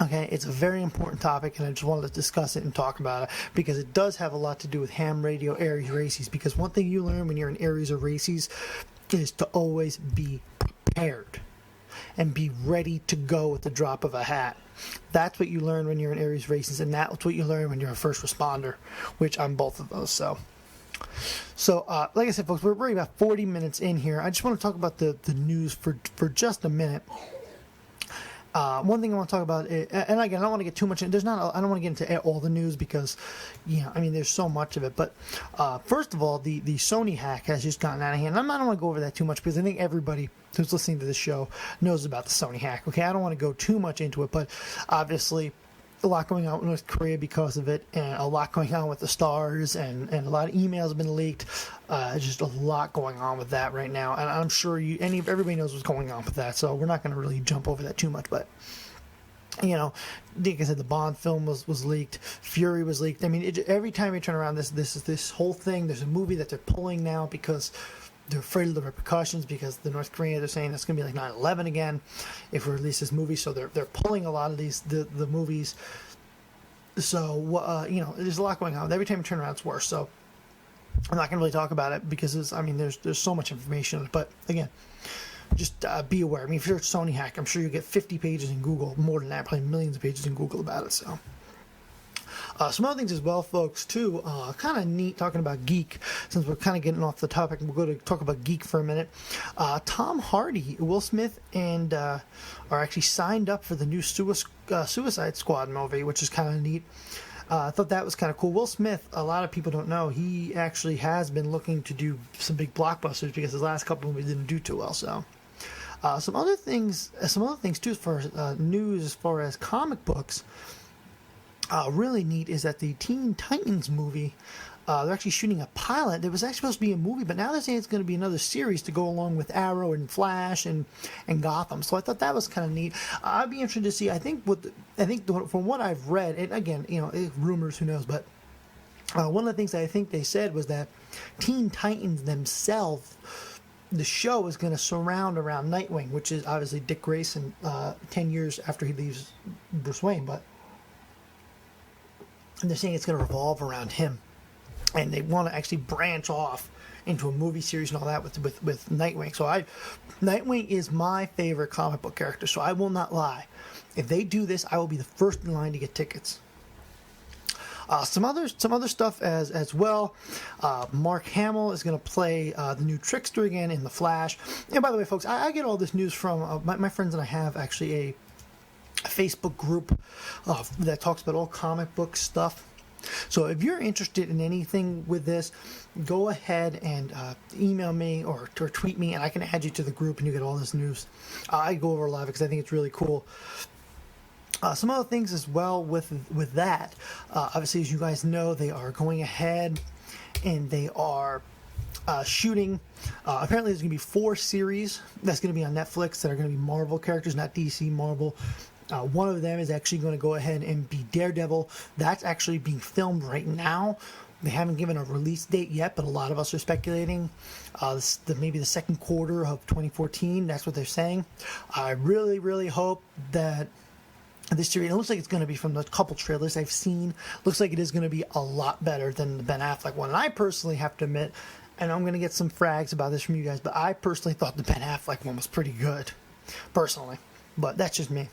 it's a very important topic, and I just wanted to discuss it and talk about it because it does have a lot to do with ham radio, Aries, Races. Because one thing you learn when you're in Aries or Races is to always be prepared and be ready to go at the drop of a hat. That's what you learn when you're in Aries races, and that's what you learn when you're a first responder, which I'm both of those. So like I said, folks, we're already about 40 minutes in here. I just want to talk about the news for just a minute. One thing I want to talk about, and again, I don't want to get too much in. I don't want to get into all the news because, there's so much of it. But first of all, the Sony hack has just gotten out of hand. I don't want to go over that too much because I think everybody who's listening to this show knows about the Sony hack. Okay, I don't want to go too much into it, but obviously, a lot going on with North Korea because of it, and a lot going on with the stars, and a lot of emails have been leaked. Just a lot going on with that right now, and I'm sure everybody knows what's going on with that, so we're not going to really jump over that too much. But like I said, the Bond film was leaked, Fury was leaked. I mean, every time you turn around, this whole thing. There's a movie that they're pulling now because they're afraid of the repercussions, because the North Korea, they're saying it's going to be like 9/11 again if we release this movie. So they're pulling a lot of the movies. So there's a lot going on. Every time you turn around, it's worse. So I'm not going to really talk about it because there's so much information on it. But again, just be aware. I mean, if you're a Sony hack, I'm sure you get 50 pages in Google, more than that, probably millions of pages in Google about it. So. Some other things as well, folks, too, kind of neat talking about Geek, since we're kind of getting off the topic. We'll go to talk about Geek for a minute. Tom Hardy, Will Smith, and are actually signed up for the new Suicide Squad movie, which is kind of neat. I thought that was kind of cool. Will Smith, a lot of people don't know, he actually has been looking to do some big blockbusters because his last couple movies didn't do too well, so... Some other things too, as far as news, as far as comic books, really neat is that the Teen Titans movie, they're actually shooting a pilot. It was actually supposed to be a movie, but now they're saying it's going to be another series to go along with Arrow and Flash and Gotham. So I thought that was kind of neat. I'd be interested to see. I think from what I've read, and again, rumors, who knows, but one of the things that I think they said was that Teen Titans themselves, the show is going to surround around Nightwing, which is obviously Dick Grayson 10 years after he leaves Bruce Wayne, but and they're saying it's going to revolve around him, and they want to actually branch off into a movie series and all that with Nightwing. So Nightwing is my favorite comic book character, so I will not lie. If they do this, I will be the first in line to get tickets. Some other stuff as well. Mark Hamill is going to play the new Trickster again in The Flash. And by the way, folks, I get all this news from my friends, and I have actually a Facebook group that talks about all comic book stuff. So if you're interested in anything with this, go ahead and email me or tweet me, and I can add you to the group, and you get all this news. I go over a lot because I think it's really cool. Some other things as well with that. Obviously, as you guys know, they are going ahead and they are shooting. Apparently, there's going to be 4 series that's going to be on Netflix that are going to be Marvel characters, not DC, Marvel. One of them is actually going to go ahead and be Daredevil. That's actually being filmed right now. They haven't given a release date yet, but a lot of us are speculating maybe the second quarter of 2014. That's what they're saying. I really, really hope that this series, it looks like it's going to be, from the couple trailers I've seen, looks like it is going to be a lot better than the Ben Affleck one. And I personally have to admit, and I'm going to get some frags about this from you guys, but I personally thought the Ben Affleck one was pretty good, personally. But that's just me.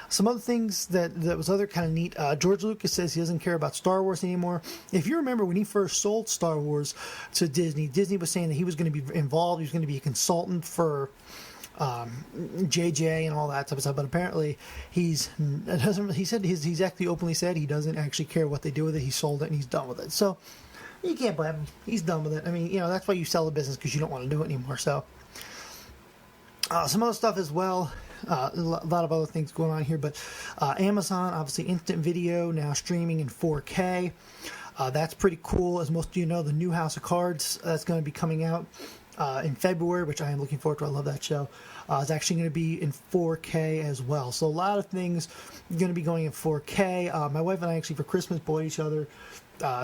Some other things that was other kind of neat. George Lucas says he doesn't care about Star Wars anymore. If you remember when he first sold Star Wars to Disney, Disney was saying that he was going to be involved. He was going to be a consultant for JJ and all that type of stuff. But apparently he said he's actually openly said he doesn't actually care what they do with it. He sold it and he's done with it. So you can't blame him. He's done with it. I mean, that's why you sell a business, because you don't want to do it anymore. So some other stuff as well. A lot of other things going on here, but Amazon, obviously instant video now streaming in 4K. That's pretty cool. As most of you know, the new House of Cards that's going to be coming out in February, which I am looking forward to. I love that show. It's actually going to be in 4K as well. So a lot of things going to be going in 4K. My wife and I actually for Christmas bought each other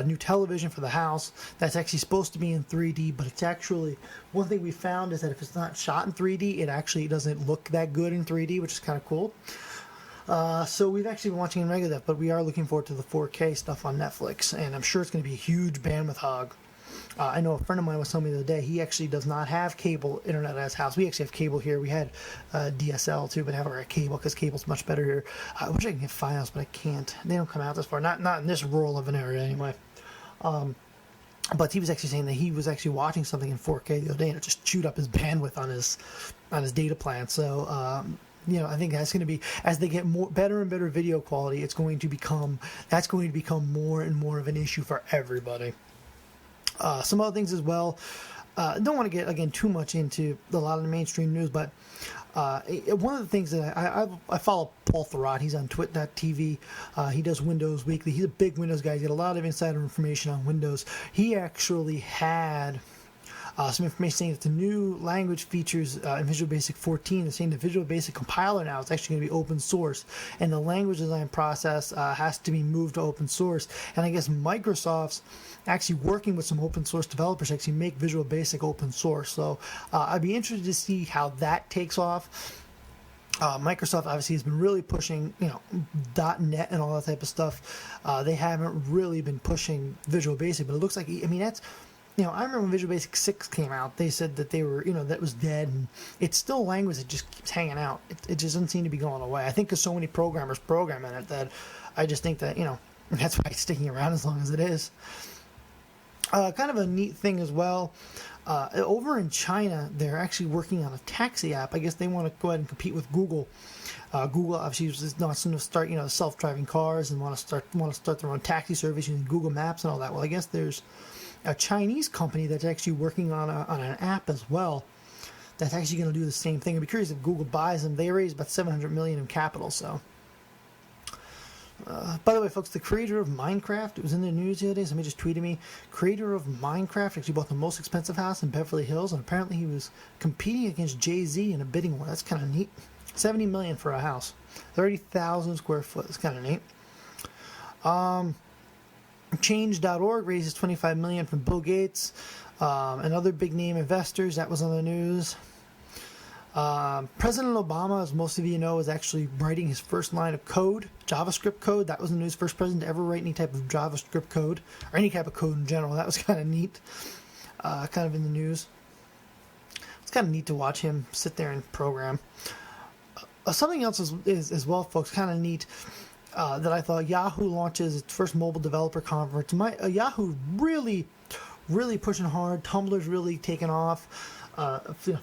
new television for the house that's actually supposed to be in 3D, but it's actually, one thing we found is that if it's not shot in 3D, it actually doesn't look that good in 3D, which is kind of cool. So we've actually been watching in regular depth, but we are looking forward to the 4K stuff on Netflix, and I'm sure it's going to be a huge bandwidth hog. I know a friend of mine was telling me the other day he actually does not have cable internet at his house. We actually have cable here. We had DSL too, but never had cable because cable's much better here. I wish I could get Fios, but I can't. They don't come out this far. Not in this rural of an area anyway. But he was actually saying that he was actually watching something in 4K the other day, and it just chewed up his bandwidth on his data plan. So I think that's going to be, as they get better and better video quality, that's going to become more and more of an issue for everybody. Some other things as well. Don't want to get again too much into a lot of the mainstream news, but one of the things that I follow Paul Thurrott. He's on twit.tv. He does Windows Weekly. He's a big Windows guy. He's got a lot of insider information on Windows. He actually had some information saying that the new language features in Visual Basic 14, they're saying the Visual Basic compiler now is actually going to be open source, and the language design process has to be moved to open source. And I guess Microsoft's actually working with some open source developers to actually make Visual Basic open source. So I'd be interested to see how that takes off. Microsoft obviously has been really pushing, .NET and all that type of stuff. They haven't really been pushing Visual Basic, but it looks like, that's, I remember when Visual Basic 6 came out, they said that they were, that was dead, and it's still a language that just keeps hanging out. It just doesn't seem to be going away. I think because so many programmers program in it that I just think that, that's why it's sticking around as long as it is. Kind of a neat thing as well. Over in China, they're actually working on a taxi app. I guess they want to go ahead and compete with Google. Google obviously is not going to start, self-driving cars and want to start their own taxi service using Google Maps and all that. Well, I guess there's a Chinese company that's actually working on an app as well that's actually going to do the same thing. I'd be curious if Google buys them. They raised about $700 million in capital. So, by the way, folks, the creator of Minecraft, it was in the news the other day. Somebody just tweeted me. Creator of Minecraft actually bought the most expensive house in Beverly Hills, and apparently he was competing against Jay-Z in a bidding war. That's kind of neat. $70 million for a house, 30,000 square foot. That's kind of neat. Change.org raises $25 million from Bill Gates and other big name investors. That was on the news. President Obama, as most of you know, is actually writing his first line of code, JavaScript code. That was the news. First president to ever write any type of JavaScript code, or any type of code in general. That was kind of neat. Kind of in the news. It's kind of neat to watch him sit there and program. Something else is as well, folks, kind of neat. That I thought Yahoo launches its first mobile developer conference. Yahoo really pushing hard. Tumblr's really taking off.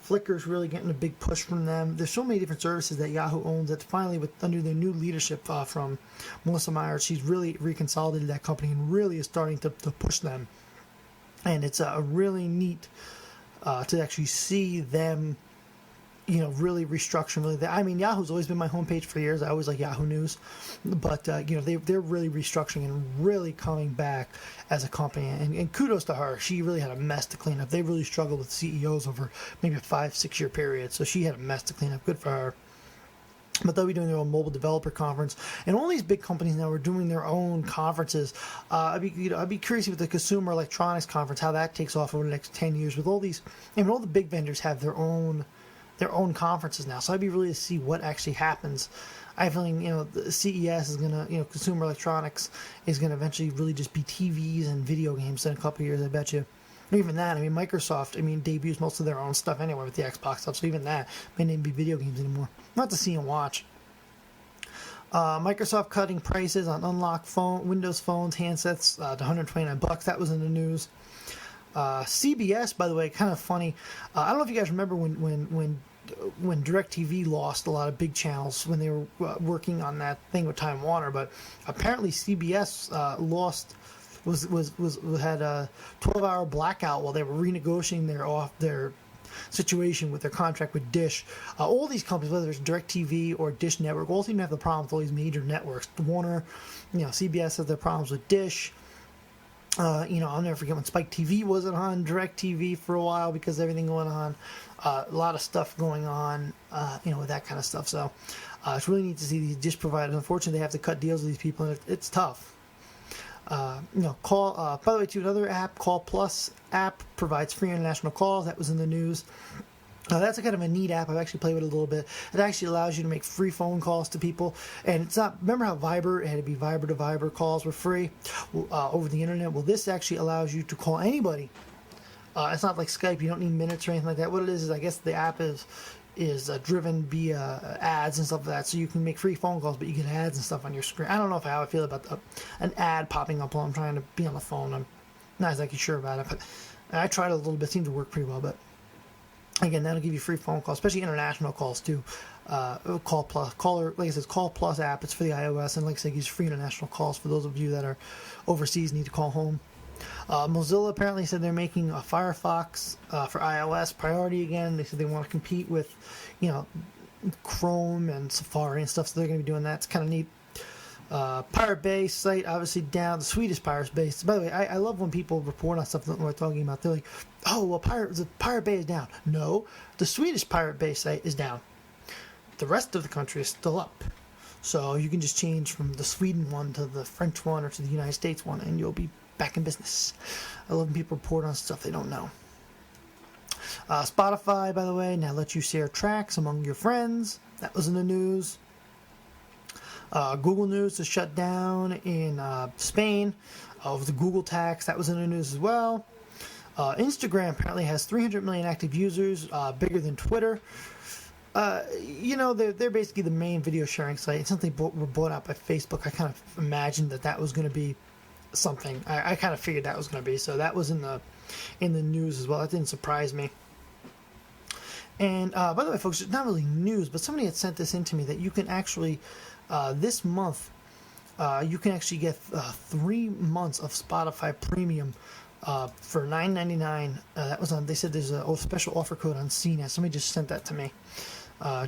Flickr's really getting a big push from them. There's so many different services that Yahoo owns that finally, under their new leadership from Melissa Myers, she's really reconsolidated that company and really is starting to push them. And it's really neat to actually see them really restructuring. Yahoo's always been my homepage for years. I always like Yahoo News, but they're really restructuring and really coming back as a company. And kudos to her. She really had a mess to clean up. They really struggled with CEOs over maybe a 5-6 year period. So she had a mess to clean up. Good for her. But they'll be doing their own mobile developer conference, and all these big companies now are doing their own conferences. I'd be curious with the Consumer Electronics Conference how that takes off over the next 10 years. With all these, all the big vendors have their own conferences now, so I'd be really to see what actually happens. I have a feeling, the CES is gonna, consumer electronics is gonna eventually really just be TVs and video games in a couple of years. I bet you. Even that, Microsoft, debuts most of their own stuff anyway with the Xbox stuff. So even that may not even be video games anymore. Not to see and watch. Microsoft cutting prices on unlocked Windows phones, handsets to $129. That was in the news. CBS, by the way, kind of funny. I don't know if you guys remember when DirecTV lost a lot of big channels when they were working on that thing with Time Warner, but apparently CBS had a 12-hour blackout while they were renegotiating their situation with their contract with Dish. All these companies, whether it's DirecTV or Dish Network, all seem to have the problem with all these major networks. Warner, CBS has their problems with Dish. I'll never forget when Spike TV wasn't on DirecTV for a while because of everything going on. A lot of stuff going on, with that kind of stuff. So it's really neat to see these dish providers. Unfortunately, they have to cut deals with these people, and it's tough. By the way, to another app, Call Plus app provides free international calls. That was in the news. That's a kind of a neat app. I've actually played with it a little bit. It actually allows you to make free phone calls to people. And it's not, remember how Viber, it had to be Viber to Viber calls were free over the internet? Well, this actually allows you to call anybody It's not like Skype. You don't need minutes or anything like that. What it is I guess the app is driven via ads and stuff like that, so you can make free phone calls, but you get ads and stuff on your screen. I don't know how I feel about an ad popping up while I'm trying to be on the phone. I'm not exactly sure about it, but I tried it a little bit. It seemed to work pretty well, but again, that'll give you free phone calls, especially international calls too. Call Plus, like I said, Call Plus app. It's for the iOS, and like I said, it gives free international calls for those of you that are overseas need to call home. Mozilla apparently said they're making a Firefox for iOS priority again. They said they want to compete with, Chrome and Safari and stuff, so they're going to be doing that. It's kind of neat. Pirate Bay site obviously down. The Swedish Pirate Bay. By the way, I love when people report on stuff that we're talking about. They're like, "Oh, well, the Pirate Bay is down." No, the Swedish Pirate Bay site is down. The rest of the country is still up. So you can just change from the Sweden one to the French one or to the United States one, and you'll be back in business. I love when people report on stuff they don't know. Spotify, by the way, now lets you share tracks among your friends. That was in the news. Google News is shut down in Spain of the Google tax. That was in the news as well. Instagram apparently has 300 million active users, bigger than Twitter. They're basically the main video sharing site. Since they were bought out by Facebook, I kind of imagined that was going to be something. I kind of figured that was going to be. So that was in the news as well. That didn't surprise me. And by the way, folks, it's not really news, but somebody had sent this in to me that you can actually, this month, you can actually get 3 months of Spotify Premium for $9.99. That was on. They said there's a special offer code on CNET. Somebody just sent that to me,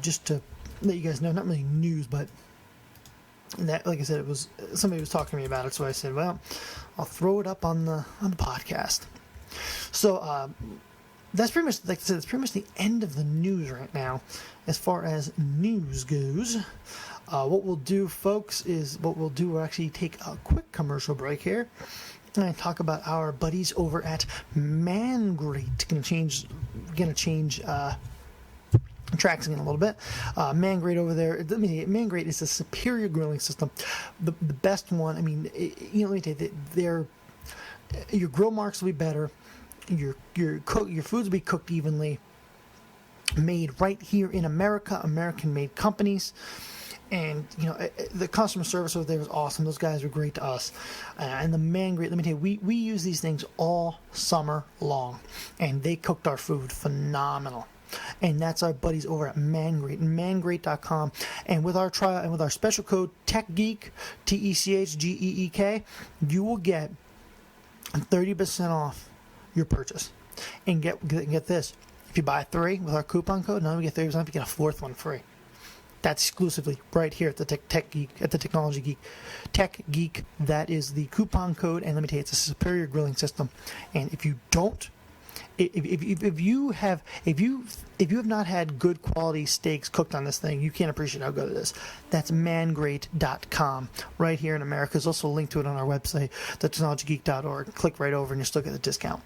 just to let you guys know. Not really news, but that, like I said, it was somebody was talking to me about it. So I said, well, I'll throw it up on the podcast. So that's pretty much, like I said, it's pretty much the end of the news right now, as far as news goes. What we'll do, folks, we'll actually take a quick commercial break here and talk about our buddies over at Mangrate. Gonna change tracks again a little bit. Mangrate over there. Mangrate is a superior grilling system, the best one. I mean, let me tell you, your grill marks will be better. Your foods will be cooked evenly. Made right here in America, American-made companies. And, the customer service over there was awesome. Those guys were great to us. And the Mangrate, let me tell you, we use these things all summer long. And they cooked our food phenomenal. And that's our buddies over at Mangrate, mangrate.com. And with our trial and with our special code TechGeek, TechGeek, you will get 30% off your purchase. And get this, if you buy 3 with our coupon code, not only get 30%, you get a 4th one free. That's exclusively right here at the Tech Geek, at the Technology Geek. Tech Geek, that is the coupon code, and let me tell you, it's a superior grilling system. And if you don't, if you have not had good quality steaks cooked on this thing, you can't appreciate how good it is. That's mangrate.com. Right here in America. There's also a link to it on our website, thetechnologygeek.org. Click right over and you'll still get the discount.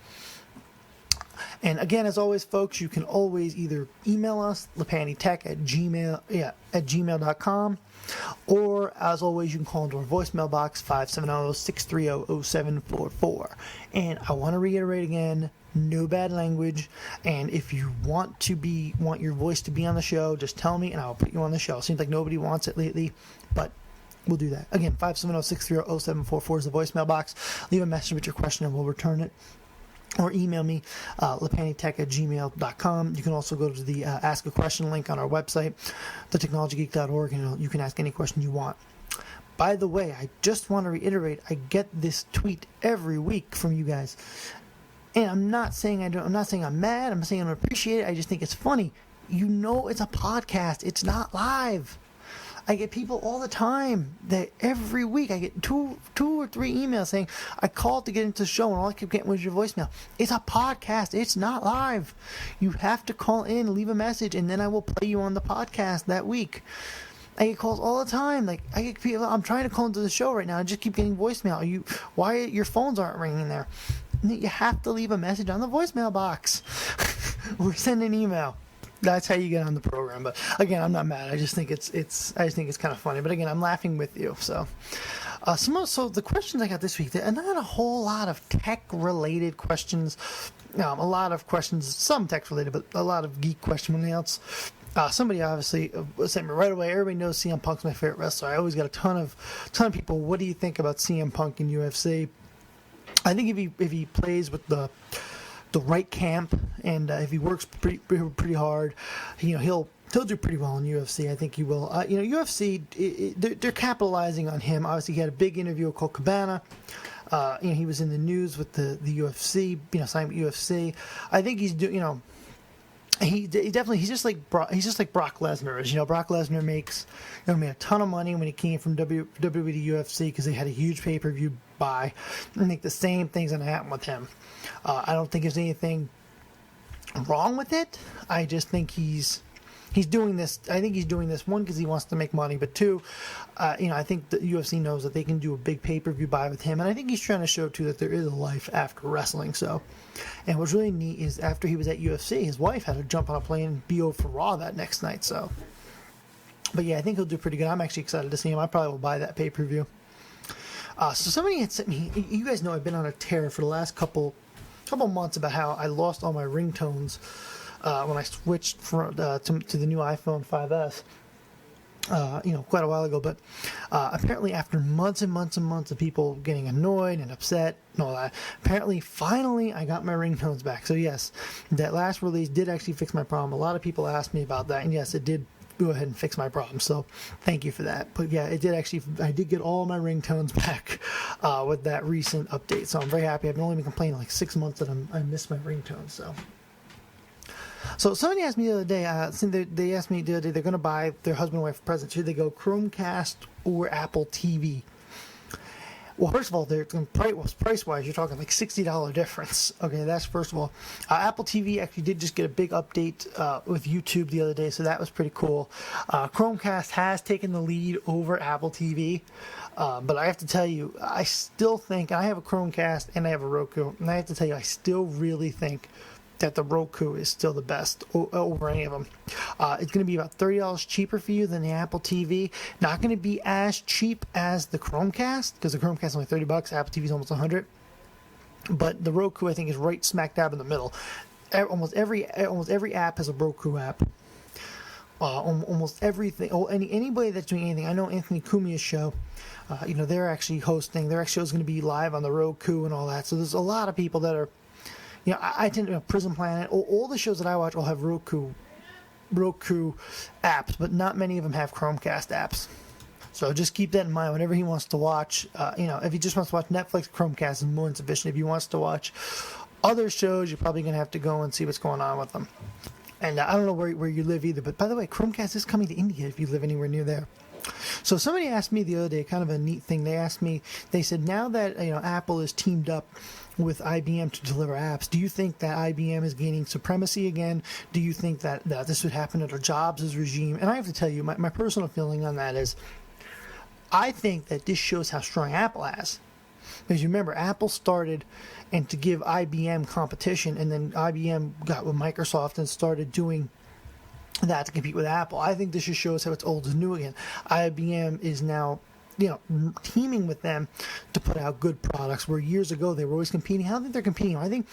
And again, as always, folks, you can always either email us, lepantitech@gmail.com, or as always, you can call into our voicemail box, 570-630-0744. And I want to reiterate again, no bad language. And if you want your voice to be on the show, just tell me and I'll put you on the show. Seems like nobody wants it lately, but we'll do that. Again, 570-630-0744 is the voicemail box. Leave a message with your question and we'll return it. Or email me, lepantitech@gmail.com. You can also go to the Ask a Question link on our website, thetechnologygeek.org, and you can ask any question you want. By the way, I just want to reiterate, I get this tweet every week from you guys. And I'm not saying I'm mad, I'm saying I don't appreciate it, I just think it's funny. It's a podcast, it's not live. I get people all the time that every week I get two or three emails saying, I called to get into the show and all I kept getting was your voicemail. It's a podcast. It's not live. You have to call in, leave a message, and then I will play you on the podcast that week. I get calls all the time. Like, I get people, I'm trying to call into the show right now. I just keep getting voicemail. Why your phones aren't ringing there? You have to leave a message on the voicemail box or send an email. That's how you get on the program. But again, I'm not mad. I just think it's kind of funny. But again, I'm laughing with you. So, so the questions I got this week, there are not a whole lot of tech-related questions. A lot of questions, some text related, but a lot of geek question else. Somebody obviously sent me right away. Everybody knows CM Punk's my favorite wrestler. I always got a ton of people. What do you think about CM Punk in UFC? I think if he plays with the right camp and if he works pretty hard, he'll do pretty well in UFC. I think he will. UFC they're capitalizing on him. Obviously, he had a big interview with Colt Cabana. He was in the news with the UFC. Signing with UFC. I think he's doing. He definitely he's just like Brock Lesnar is. Brock Lesnar made a ton of money when he came from WWE to UFC because they had a huge pay-per-view buy. I think the same thing's gonna happen with him. I don't think there's anything wrong with it. I just think he's doing this. I think he's doing this, one, because he wants to make money, but two, I think the UFC knows that they can do a big pay-per-view buy with him, and I think he's trying to show too that there is a life after wrestling. So, and what's really neat is after he was at UFC, his wife had to jump on a plane and be over for Raw that next night. So, but yeah, I think he'll do pretty good. I'm actually excited to see him. I probably will buy that pay-per-view. So somebody had sent me. You guys know I've been on a tear for the last couple months about how I lost all my ringtones when I switched to the new iPhone 5S. Quite a while ago, but apparently after months and months and months of people getting annoyed and upset and all that, apparently finally I got my ringtones back. So yes, that last release did actually fix my problem. A lot of people asked me about that, and yes, it did go ahead and fix my problem. So thank you for that. But yeah, it did actually. I did get all my ringtones back with that recent update. So I'm very happy. I've only been complaining like 6 months that I miss my ringtones. So somebody asked me the other day, they asked me the other day, they're going to buy their husband and wife presents. Should they go Chromecast or Apple TV? Well, first of all, price-wise, you're talking like $60 difference. Okay, that's first of all. Apple TV actually did just get a big update with YouTube the other day, so that was pretty cool. Chromecast has taken the lead over Apple TV, but I have to tell you, I still think, I have a Chromecast and I have a Roku, and I have to tell you, I still really think that the Roku is still the best over any of them. It's going to be about $30 cheaper for you than the Apple TV. Not going to be as cheap as the Chromecast, because the Chromecast is only $30. Apple TV is almost $100. But the Roku, I think, is right smack dab in the middle. Almost every app has a Roku app. Almost everything. Anybody that's doing anything. I know Anthony Cumia's show. They're actually hosting. Their show is going to be live on the Roku and all that. So there's a lot of people that are. I tend to Prison Planet. All the shows that I watch all have Roku apps, but not many of them have Chromecast apps. So just keep that in mind whenever he wants to watch. If he just wants to watch Netflix, Chromecast is more than sufficient. If he wants to watch other shows, you're probably going to have to go and see what's going on with them. And I don't know where you live either. But by the way, Chromecast is coming to India if you live anywhere near there. So somebody asked me the other day, kind of a neat thing. They said, now that Apple is teamed up with IBM to deliver apps, do you think that IBM is gaining supremacy again? Do you think that this would happen under Jobs' regime? And I have to tell you, my personal feeling on that is, I think that this shows how strong Apple has. Because you remember, Apple started and to give IBM competition, and then IBM got with Microsoft and started doing that to compete with Apple. I think this just shows how it's old is new again. IBM is now teaming with them to put out good products, where years ago they were always competing. I don't think they're competing. I think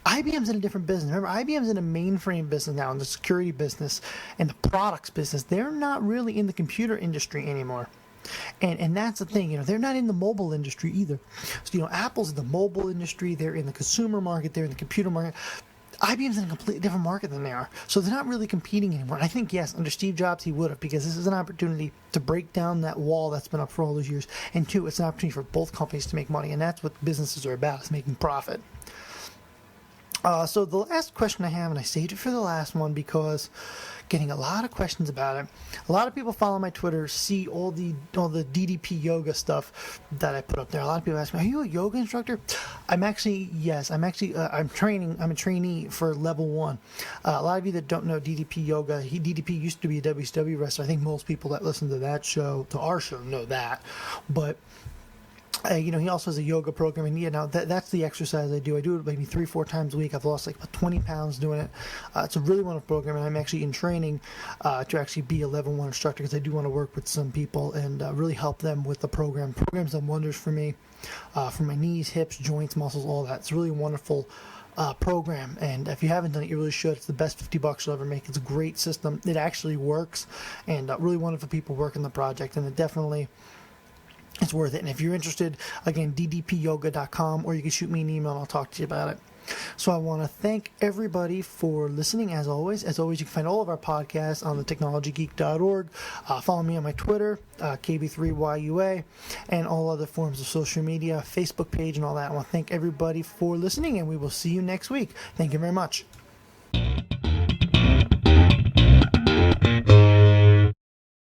IBM's in a different business. Remember, IBM's in a mainframe business now, in the security business and the products business. They're not really in the computer industry anymore. And that's the thing, they're not in the mobile industry either. So, Apple's in the mobile industry, they're in the consumer market, they're in the computer market. IBM's in a completely different market than they are. So they're not really competing anymore. And I think, yes, under Steve Jobs, he would have, because this is an opportunity to break down that wall that's been up for all those years. And two, it's an opportunity for both companies to make money. And that's what businesses are about, is making profit. So the last question I have, and I saved it for the last one because getting a lot of questions about it. A lot of people follow my Twitter, see all the DDP yoga stuff that I put up there. A lot of people ask me, "Are you a yoga instructor?" Yes. I'm training. I'm a trainee for level 1. A lot of you that don't know DDP yoga, DDP used to be a WCW wrestler. I think most people that listen to that show, to our show, know that. But he also has a yoga program, and that's the exercise I do. I do it maybe 3-4 times a week. I've lost like about 20 pounds doing it. It's a really wonderful program, and I'm actually in training to actually be a level 1 instructor, because I do want to work with some people and really help them with the program. The program's done wonders for me, for my knees, hips, joints, muscles, all that. It's a really wonderful program, and if you haven't done it, you really should. It's the best $50 you'll ever make. It's a great system. It actually works, and really wonderful people working the project, and it's worth it. And if you're interested, again, ddpyoga.com, or you can shoot me an email and I'll talk to you about it. So I want to thank everybody for listening, as always. As always, you can find all of our podcasts on the technologygeek.org. Follow me on my Twitter, KB3YUA, and all other forms of social media, Facebook page, and all that. I want to thank everybody for listening, and we will see you next week. Thank you very much.